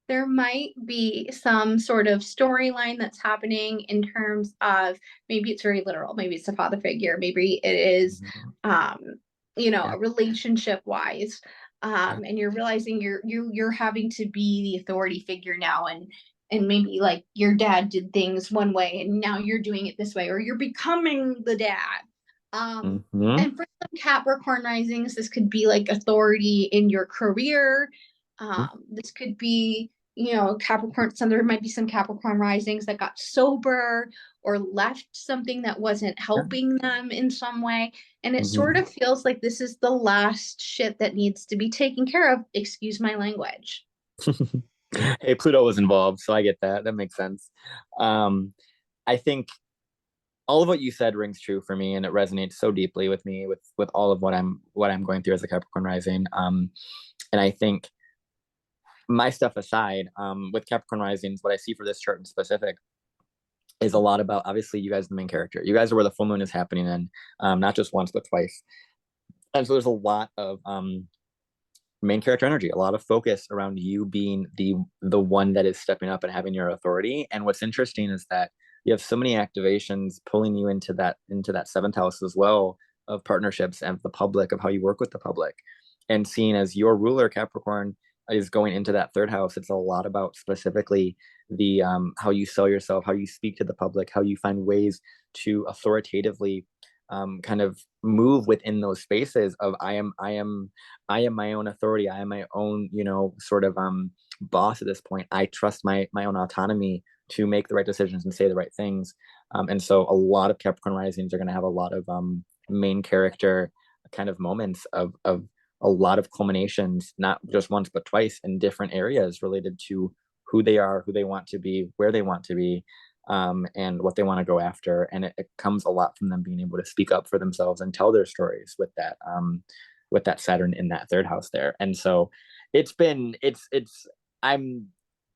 there might be some sort of storyline that's happening in terms of maybe it's very literal, maybe it's a father figure, maybe it is Mm-hmm. um, Yeah. relationship wise. Yeah. And you're realizing you're having to be the authority figure now and maybe like your dad did things one way and now you're doing it this way, or you're becoming the dad. Mm-hmm. And for some Capricorn risings, this could be like authority in your career. This could be, Capricorn, there might be some Capricorn risings that got sober or left something that wasn't Yeah. helping them in some way. And it sort Mhm. of feels like this is the last shit that needs to be taken care of. Excuse my language. Hey, Pluto was involved, so I get that. That makes sense. Um, I think all of what you said rings true for me, and it resonates so deeply with me with all of what I'm going through as a Capricorn rising. And I think my stuff aside, with Capricorn risings, what I see for this chart in specific is a lot about, obviously, you guys are the main character. You guys are where the full moon is happening in, not just once but twice. And so there's a lot of main character energy, a lot of focus around you being the one that is stepping up and having your authority. And what's interesting is that you have so many activations pulling you into that seventh house as well, of partnerships and the public, of how you work with the public. And seeing as your ruler Capricorn is going into that third house, it's a lot about specifically the how you sell yourself, how you speak to the public, how you find ways to authoritatively kind of move within those spaces of I am my own authority. I am my own, sort of boss at this point. I trust my own autonomy to make the right decisions and say the right things. And so a lot of Capricorn risings are going to have a lot of main character kind of moments of a lot of culminations, not just once but twice, in different areas related to who they are, who they want to be, where they want to be, and what they want to go after. And it comes a lot from them being able to speak up for themselves and tell their stories with that Saturn in that third house there. And so it's I'm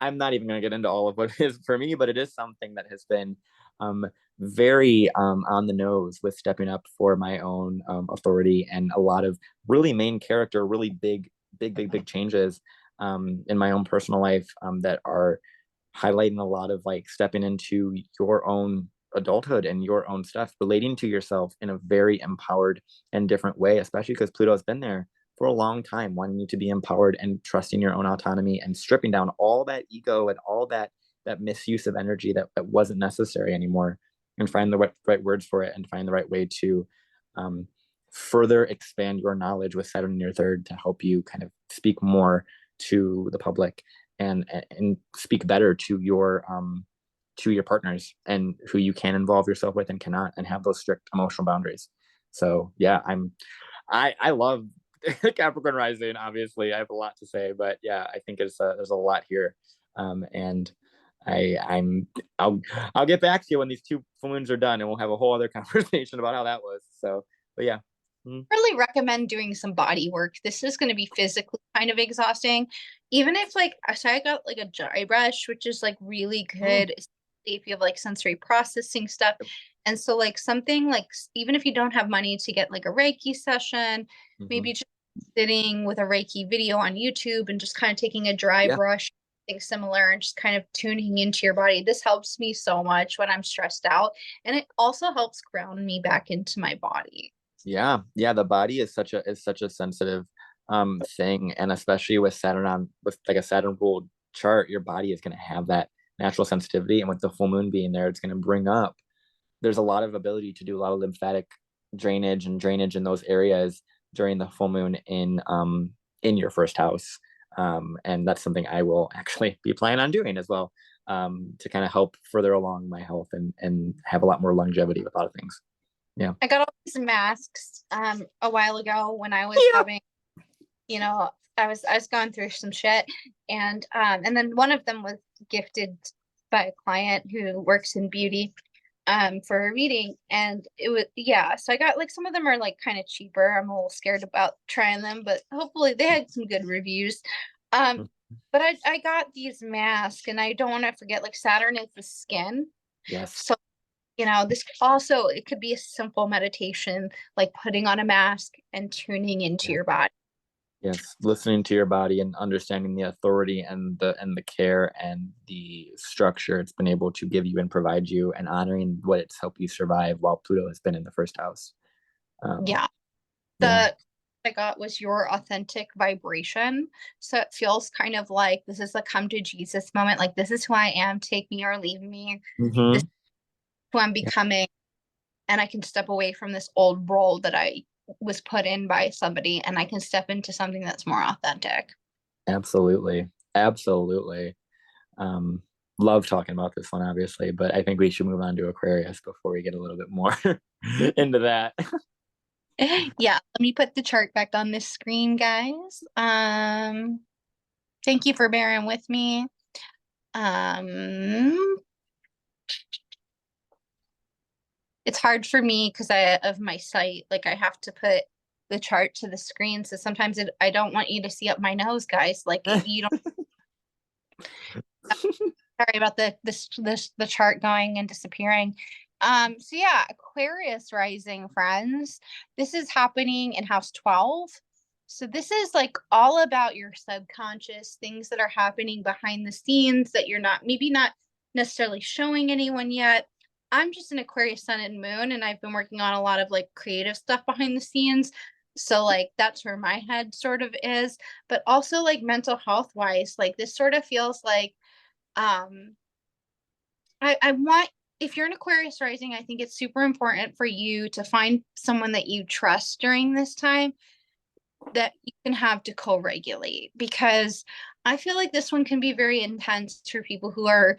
I'm not even going to get into all of what it is for me, but it is something that has been very on the nose with stepping up for my own authority, and a lot of really main character, really big changes in my own personal life that are highlighting a lot of like stepping into your own adulthood and your own stuff, relating to yourself in a very empowered and different way, especially because Pluto has been there for a long time, wanting you to be empowered and trusting your own autonomy and stripping down all that ego and all that misuse of energy that wasn't necessary anymore, and find the right words for it, and find the right way to further expand your knowledge with Saturn in your third, to help you kind of speak more to the public and speak better to your partners, and who you can involve yourself with and cannot, and have those strict emotional boundaries. So yeah, I love Capricorn rising. Obviously, I have a lot to say, but yeah, I think there's a lot here, and I'm I'll get back to you when these two full moons are done, and we'll have a whole other conversation about how that was. So, but yeah. Really recommend doing some body work. This is going to be physically kind of exhausting. Even if so I got like a dry brush, which is like really good if you have like sensory processing stuff. And so like something like, even if you don't have money to get like a Reiki session, maybe just sitting with a Reiki video on YouTube and just kind of taking a dry brush, something similar, and just kind of tuning into your body. This helps me so much when I'm stressed out. And it also helps ground me back into my body. Yeah, the body is such a sensitive thing, and especially with like a Saturn ruled chart, your body is going to have that natural sensitivity, and with the full moon being there, it's going to bring up, there's a lot of ability to do a lot of lymphatic drainage in those areas during the full moon in your first house. And that's something I will actually be planning on doing as well, to kind of help further along my health and have a lot more longevity with a lot of things. Yeah. I got all these masks a while ago when I was having, I was going through some shit, and then one of them was gifted by a client who works in beauty for a reading, and it was so I got like, some of them are like kind of cheaper. I'm a little scared about trying them, but hopefully they had some good reviews. But I got these masks, and I don't want to forget, like, Saturn is the skin. Yes. So this also, it could be a simple meditation, like putting on a mask and tuning into your body. Yes, listening to your body and understanding the authority and the care and the structure it's been able to give you and provide you, and honoring what it's helped you survive while Pluto has been in the first house. I got was your authentic vibration. So it feels kind of like this is a come to Jesus moment. Like, this is who I am. Take me or leave me. This is who I'm becoming. And I can step away from this old role that I was put in by somebody, and I can step into something that's more authentic. Absolutely. Love talking about this one, obviously, but I think we should move on to Aquarius before we get a little bit more into that. Yeah, let me put the chart back on this screen, guys. Thank you for bearing with me. It's hard for me because of my site, like I have to put the chart to the screen, so sometimes I don't want you to see up my nose, guys. Like you don't. Sorry about the chart going and disappearing. So yeah, Aquarius rising, friends. This is happening in house 12. So this is like all about your subconscious, things that are happening behind the scenes that you're maybe not necessarily showing anyone yet. I'm just an Aquarius sun and moon, and I've been working on a lot of like creative stuff behind the scenes. So like that's where my head sort of is, but also like mental health wise, like this sort of feels like um I want, if you're an Aquarius rising, I think it's super important for you to find someone that you trust during this time that you can have to co-regulate, because I feel like this one can be very intense for people who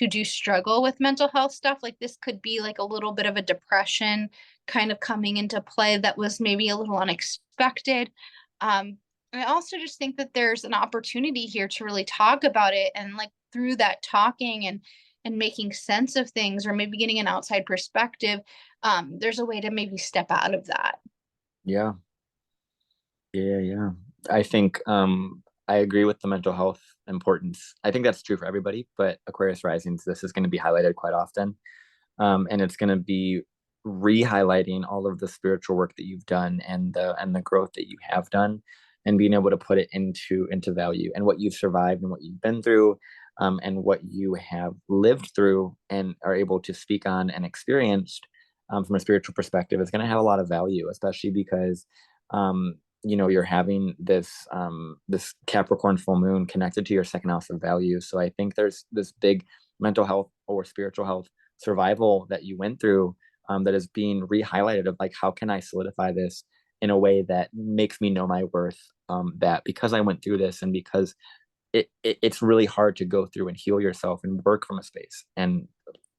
do struggle with mental health stuff. Like this could be like a little bit of a depression kind of coming into play that was maybe a little unexpected. I also just think that there's an opportunity here to really talk about it, and like through that talking and making sense of things, or maybe getting an outside perspective, there's a way to maybe step out of that. Yeah. Yeah. I think I agree with the mental health importance. I think that's true for everybody, but Aquarius risings, this is going to be highlighted quite often. And it's going to be re-highlighting all of the spiritual work that you've done and the growth that you have done, and being able to put it into value, and what you've survived and what you've been through, and what you have lived through and are able to speak on and experienced, from a spiritual perspective, is going to have a lot of value, especially because you're having this Capricorn full moon connected to your second house of value. So I think there's this big mental health or spiritual health survival that you went through, that is being re-highlighted, of like, how can I solidify this in a way that makes me know my worth, that because I went through this, and because it's really hard to go through and heal yourself and work from a space and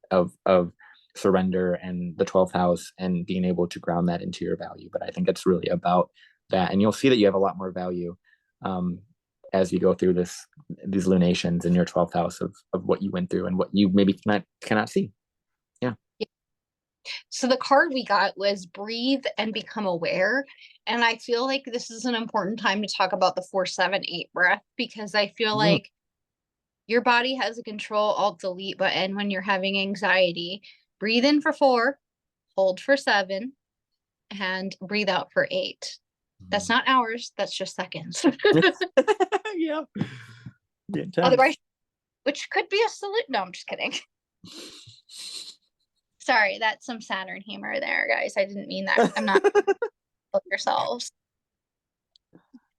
of surrender and the 12th house, and being able to ground that into your value. But I think it's really about that, and you'll see that you have a lot more value, as you go through these lunations in your 12th house of what you went through and what you maybe cannot see. Yeah. So the card we got was breathe and become aware. And I feel like this is an important time to talk about the 4-7-8 breath, because I feel Mm. like your body has a control alt delete button when you're having anxiety. Breathe in for 4, hold for 7, and breathe out for 8. That's not hours, that's just seconds. Yeah. Otherwise, which could be a salute. No, I'm just kidding. Sorry, that's some Saturn humor there, guys. I didn't mean that. I'm not yourselves.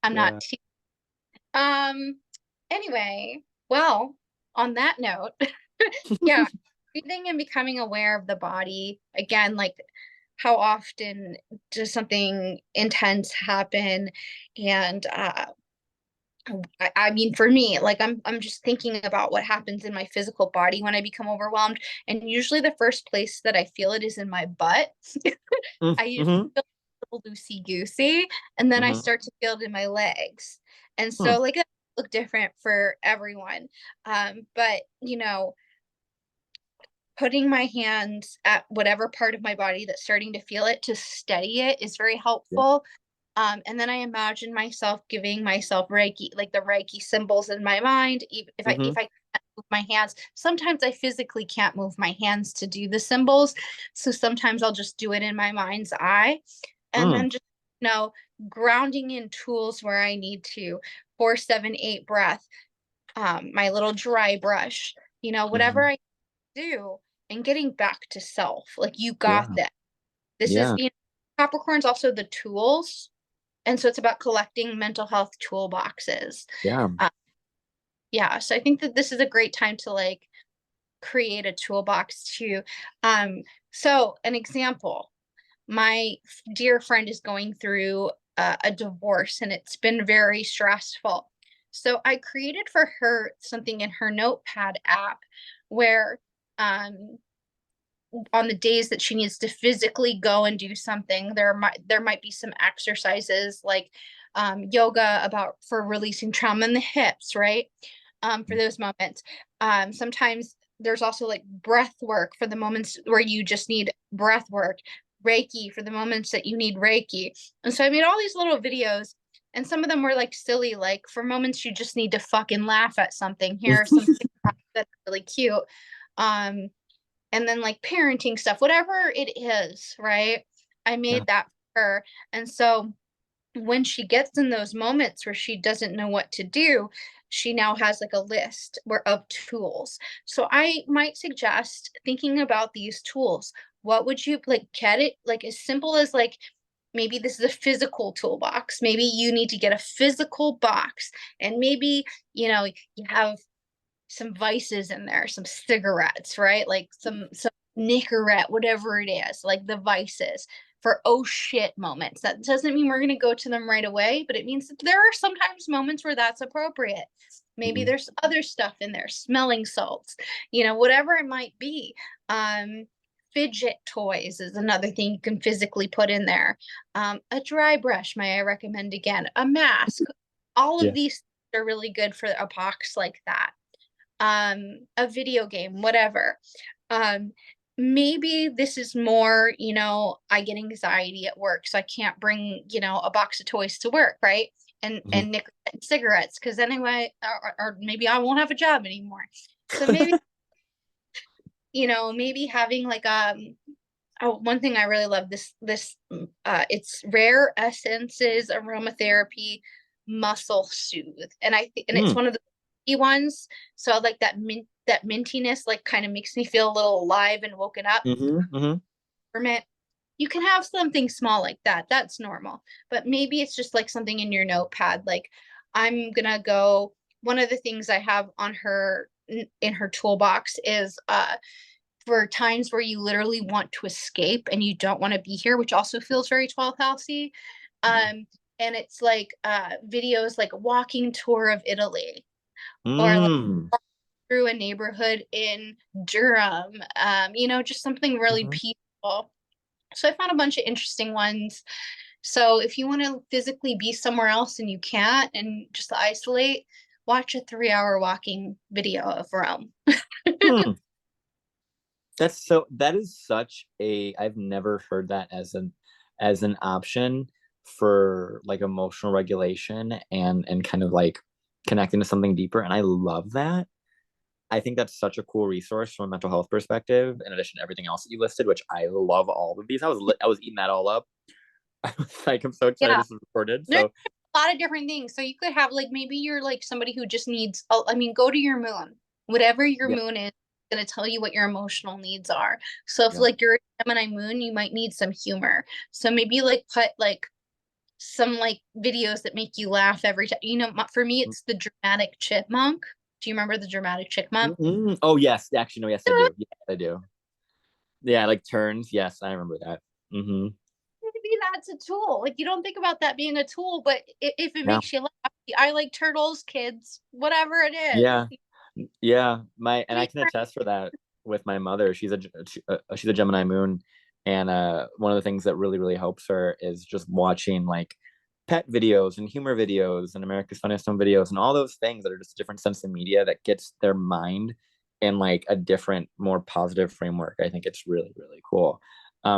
I'm Yeah. not. Anyway, well, on that note, yeah, breathing and becoming aware of the body again, like how often does something intense happen? And I mean, for me, like I'm just thinking about what happens in my physical body when I become overwhelmed, and usually the first place that I feel it is in my butt. I usually Mm-hmm. feel a little loosey goosey, and then I Mm-hmm. start to feel it in my legs, and Hmm. so like it look different for everyone. But putting my hands at whatever part of my body that's starting to feel it to steady it is very Yeah. helpful. And then I imagine myself giving myself Reiki, like the Reiki symbols in my mind. If I Mm-hmm. if I can't move my hands, sometimes I physically can't move my hands to do the symbols. So sometimes I'll just do it in my mind's eye, and Mm. then just you know grounding in tools where I need to. 4-7-8 breath, my little dry brush, whatever Mm-hmm. I do, and getting back to self. Like you got Yeah. that. This is Yeah. Capricorn's also the tools, and so it's about collecting mental health toolboxes. Yeah. Uh, yeah, so I think that this is a great time to like create a toolbox too. So an example, my dear friend is going through a divorce, and it's been very stressful. So I created for her something in her notepad app where on the days that she needs to physically go and do something, there might be some exercises like yoga about for releasing trauma in the hips, right? For those moments. Sometimes there's also like breath work for the moments where you just need breath work, Reiki for the moments that you need Reiki. And so I made all these little videos, and some of them were like silly, like for moments you just need to fucking laugh at something. Here are some TikToks that are really cute. Um, and then like parenting stuff, whatever it is, right? I Yeah. made that for her. And so when she gets in those moments where she doesn't know what to do, she now has like a list of tools. So I might suggest thinking about these tools. What would you like, get it like as simple as like maybe this is a physical toolbox. Maybe you need to get a physical box, and maybe you have some vices in there, some cigarettes, right? Like some Nicorette, whatever it is, like the vices for oh shit moments. That doesn't mean we're going to go to them right away, but it means that there are sometimes moments where that's appropriate. Maybe Mhm. there's other stuff in there, smelling salts, whatever it might be. Fidget toys is another thing you can physically put in there. A dry brush, may I recommend again, a mask. All of Yeah. these are really good for a box like that. A video game, whatever. Um, Maybe this is more, I get anxiety at work, so I can't bring, a box of toys to work, right? And Mhm. and cigarettes, because anyway, or maybe I won't have a job anymore. So maybe, maybe having like oh, one thing I really love, this it's Rare Essences Aromatherapy Muscle Soothe. And it's Mm. one of the ones. So I like that mintiness, like kind of makes me feel a little alive and woken up Mhm. Mhm. from it. You can have something small like that. That's normal. But maybe it's just like something in your notepad. Like I'm gonna go. One of the things I have on her in her toolbox is for times where you literally want to escape and you don't want to be here, which also feels very 12th housey. Yeah. And it's like videos like walking tour of Italy, or like Mm. through a neighborhood in Durham, just something really Mhm. peaceful. So I found a bunch of interesting ones. So if you want to physically be somewhere else and you can't and just isolate, watch a 3-hour walking video of Rome. Hmm. That is such a, I've never heard that as an option for like emotional regulation and kind of like connecting to something deeper. And I love that. I think that's such a cool resource from a mental health perspective, in addition to everything else that you listed, which I love all of these. I was eating that all up. I was like, I'm so excited Yeah. this is recorded. There's So a lot of different things. So you could have like maybe you're like somebody who just needs, I mean, go to your moon. Whatever your yeah, moon is, it's gonna tell you what your emotional needs are. So if yeah. like you're a Gemini moon, you might need some humor. So maybe like put like some like videos that make you laugh every time. For me, it's the dramatic chipmunk. Do you remember the dramatic chipmunk? Mm-hmm. Oh yes, actually no, yes I do. Yes I do. Yeah, like turns. Yes, I remember that. Mm-hmm. Maybe that's a tool. Like you don't think about that being a tool, but if it Yeah, makes you laugh, I like turtles, kids, whatever it is. yeah, yeah. My and I can attest for that with my mother. She's a Gemini moon, and one of the things that really helps her is just watching like pet videos and humor videos and America's Funniest Home Videos and all those things that are just a different sense of media that gets their mind in like a different, more positive framework. I think it's really cool.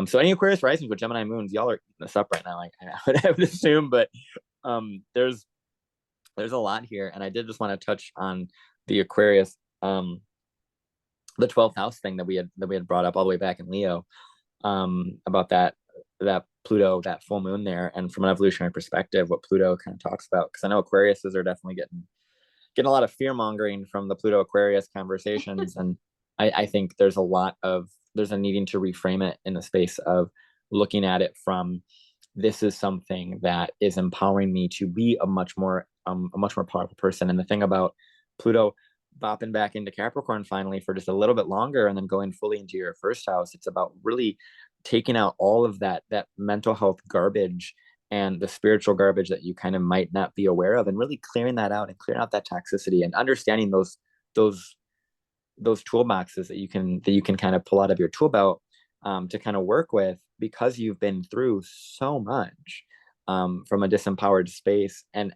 So any Aquarius risings with Gemini moons, y'all are eating this up right now. Like I would assume, but there's a lot here, and I did just want to touch on the Aquarius, the 12th house thing that we had brought up all the way back in Leo, about that Pluto, that full moon there, and from an evolutionary perspective, what Pluto kind of talks about. Because I know Aquariuses are definitely getting a lot of fear mongering from the Pluto Aquarius conversations, and I think there's a needing to reframe it in the space of looking at it from, this is something that is empowering me to be a much more powerful person. And the thing about Pluto bopping back into Capricorn finally for just a little bit longer and then going fully into your first house, it's about really taking out all of that mental health garbage and the spiritual garbage that you kind of might not be aware of, and really clearing that out and clearing out that toxicity and understanding those those toolboxes that you can kind of pull out of your tool belt, to kind of work with, because you've been through so much, from a disempowered space, and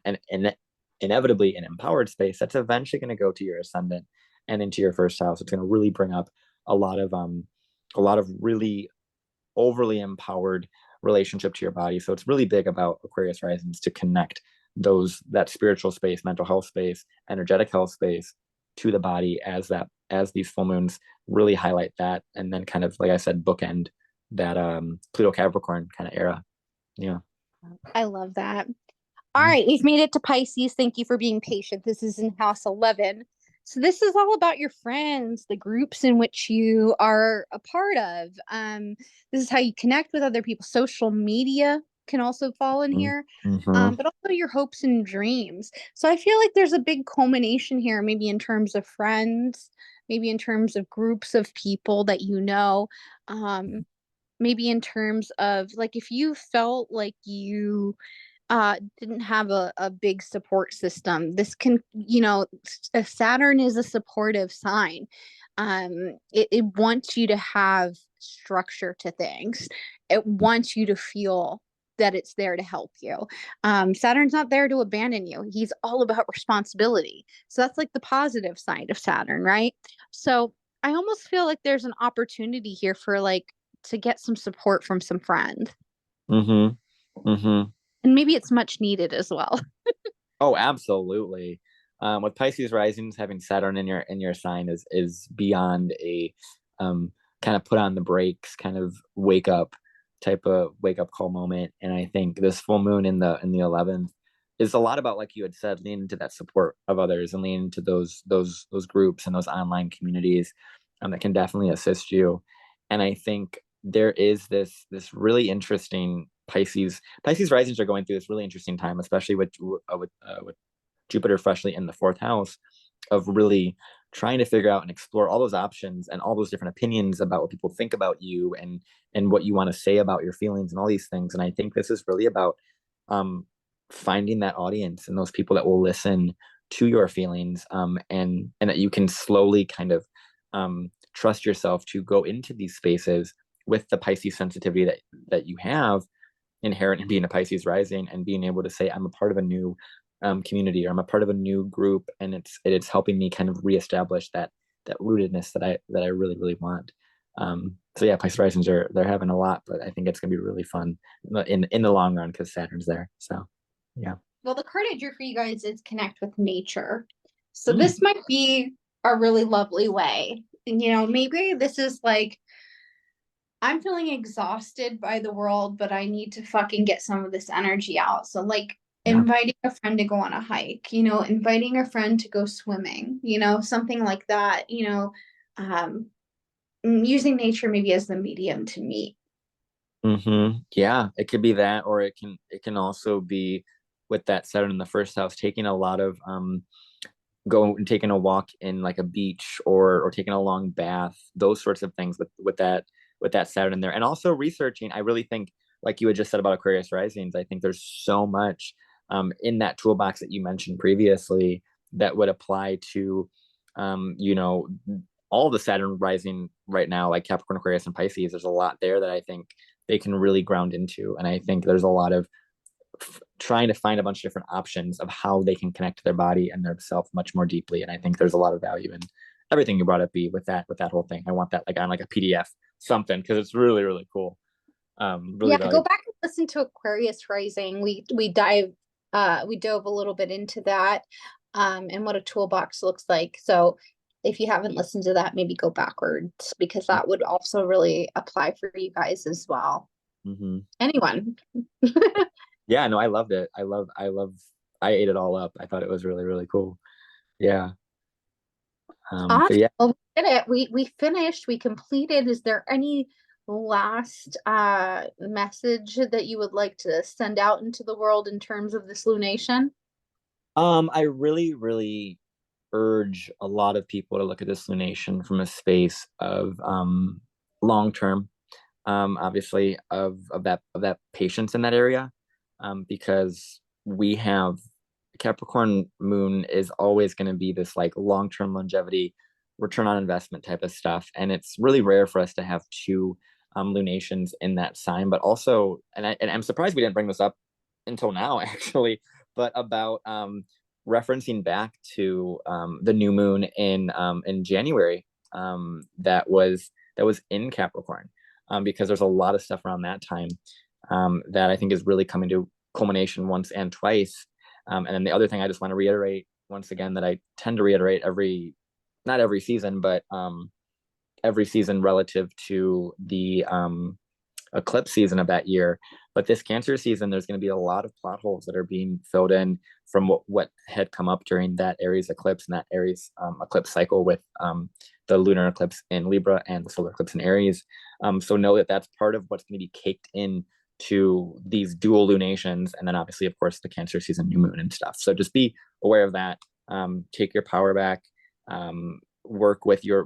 inevitably an empowered space that's eventually going to go to your ascendant and into your first house. It's going to really bring up a lot of a lot of really overly empowered relationship to your body. So it's really big about Aquarius risings to connect that spiritual space, mental health space, energetic health space to the body, as these full moons really highlight that, and then kind of, like I said, bookend that Pluto Capricorn kind of era. Yeah. I love that. All Mhm. right, we've made it to Pisces. Thank you for being patient. This is in house 11. So this is all about your friends, the groups in which you are a part of. This is how you connect with other people. Social media can also fall in here, Mm-hmm. but also your hopes and dreams. So I feel like there's a big culmination here, maybe in terms of friends, maybe in terms of groups of people that you know, maybe in terms of like if you felt like you didn't have a big support system. This can, Saturn is a supportive sign. It wants you to have structure to things. It wants you to feel that it's there to help you. Saturn's not there to abandon you. He's all about responsibility. So that's like the positive side of Saturn, right? So I almost feel like there's an opportunity here for like to get some support from some friend. Mm-hmm. Mm-hmm. And maybe it's much needed as well. Oh, absolutely. With Pisces risings, having Saturn in your sign is beyond a, kind of put on the brakes, kind of wake up call moment. And I think this full moon in the 11th is a lot about, like you had said, leaning into that support of others and leaning into those groups and those online communities, that can definitely assist you. And I think there is this really interesting Pisces risings are going through this really interesting time, especially with Jupiter freshly in the fourth house, of really trying to figure out and explore all those options and all those different opinions about what people think about you, and what you want to say about your feelings and all these things. And I think this is really about, um, finding that audience and those people that will listen to your feelings, and that you can slowly kind of, trust yourself to go into these spaces with the Pisces sensitivity that you have inherent in being a Pisces rising, and being able to say, I'm a part of a new, community, or I'm a part of a new group, and it's helping me kind of reestablish that rootedness that I really really want. So yeah, Pisces risings they're having a lot, but I think it's gonna be really fun in the long run because Saturn's there. So yeah. Well, the card I drew for you guys is connect with nature. So Mm. this might be a really lovely way. Maybe this is like I'm feeling exhausted by the world, but I need to fucking get some of this energy out. So like Yeah. inviting a friend to go on a hike, inviting a friend to go swimming, something like that, um, using nature maybe as the medium to meet. Yeah, it could be that, or it can also be with that Saturn in the first house, taking a lot of, go and taking a walk in like a beach, or taking a long bath, those sorts of things with that Saturn in there. And also researching. I really think, like you had just said about Aquarius risings, I think there's so much, in that toolbox that you mentioned previously, that would apply to, you know, all the Saturn rising right now, like Capricorn, Aquarius, and Pisces. There's a lot there that I think they can really ground into. And I think there's a lot of trying to find a bunch of different options of how they can connect to their body and their self much more deeply. And I think there's a lot of value in everything you brought up, B, with that whole thing. I want that like on like a PDF, something, because it's really, really cool. Really Yeah, go valuable. back and listen to Aquarius Rising. We dove a little bit into that, and what a toolbox looks like. So if you haven't listened to that, maybe go backwards because that would also really apply for you guys as well. Mm-hmm. Anyone. Yeah, no, I loved it. I ate it all up. I thought it was really, really cool. Yeah. But Awesome. yeah. Well, we did it. We finished. We completed. Is there any last message that you would like to send out into the world in terms of this lunation? I really, really urge a lot of people to look at this lunation from a space of, long term, obviously of that patience in that area. because we have Capricorn moon is always going to be this like long-term longevity, return on investment type of stuff. And it's really rare for us to have two lunations in that sign, but also, and I'm surprised we didn't bring this up until now, actually, but about referencing back to the new moon in January that was in Capricorn, because there's a lot of stuff around that time that I think is really coming to culmination once and twice. And then the other thing I just want to reiterate once again that I tend to reiterate not every season, but every season relative to the eclipse season of that year. But this Cancer season, there's going to be a lot of plot holes that are being filled in from what had come up during that Aries eclipse and that Aries eclipse cycle with the lunar eclipse in Libra and the solar eclipse in Aries. So know that that's part of what's going to be caked in to these dual lunations, and then obviously, of course, the Cancer season new moon and stuff. So just be aware of that. Take your power back.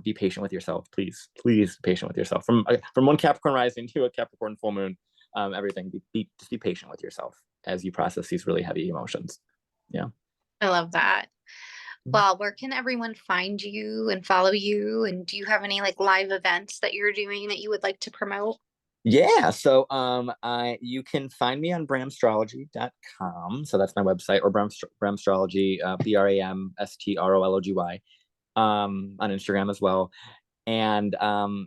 Be patient with yourself, please be patient with yourself. From one Capricorn rising to a Capricorn full moon, everything, just be patient with yourself as you process these really heavy emotions. Yeah, I love that. Well, where can everyone find you and follow you? And do you have any like live events that you're doing that you would like to promote? yeah. So you can find me on bramstrology.com. So that's my website, or Bramstrology, BRAMSTROLOGY, on Instagram as well. And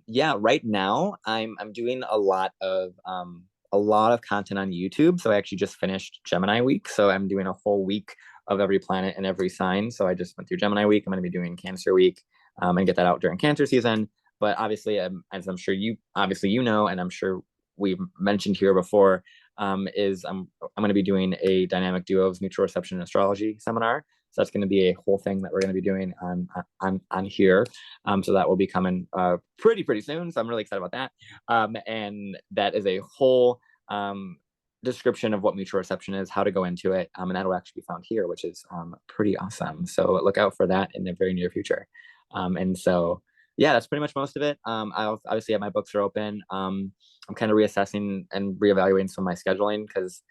yeah, right now I'm doing a lot of content on YouTube. So I actually just finished Gemini week, so I'm doing a whole week of every planet and every sign. So I just went through Gemini week. I'm going to be doing Cancer week, and get that out during Cancer season. But obviously, as I'm sure you know, and I'm sure we've mentioned here before, is I'm going to be doing a dynamic duos mutual reception and astrology seminar. So that's going to be a whole thing that we're going to be doing on here. So that will be coming pretty soon. So I'm really excited about that. And that is a whole description of what mutual reception is, how to go into it, and that will actually be found here, which is pretty awesome. So look out for that in the very near future. And so yeah, that's pretty much most of it. I obviously have my books are open. I'm kind of reassessing and reevaluating some of my scheduling because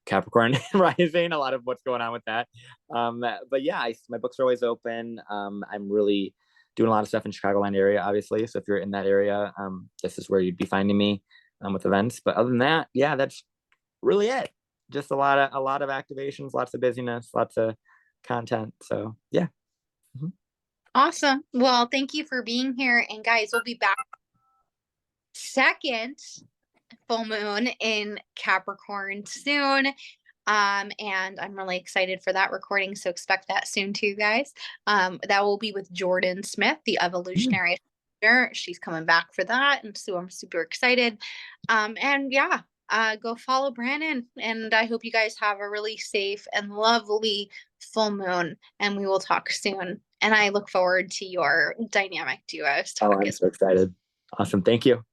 Capricorn rising, a lot of what's going on with that. But yeah, my books are always open. I'm really doing a lot of stuff in Chicagoland area, obviously. So if you're in that area, this is where you'd be finding me with events. But other than that, yeah, that's really it. Just a lot of activations, lots of busyness, lots of content. So yeah. Mm-hmm. Awesome. Well, thank you for being here. And guys, we'll be back second full moon in Capricorn soon. And I'm really excited for that recording. So expect that soon too, guys. That will be with Jordan Smith, the evolutionary. She's coming back for that. And so I'm super excited. And yeah, go follow Brandon. And I hope you guys have a really safe and lovely full moon. And we will talk soon. And I look forward to your dynamic duos talk. Oh, I'm so excited. Awesome. Thank you.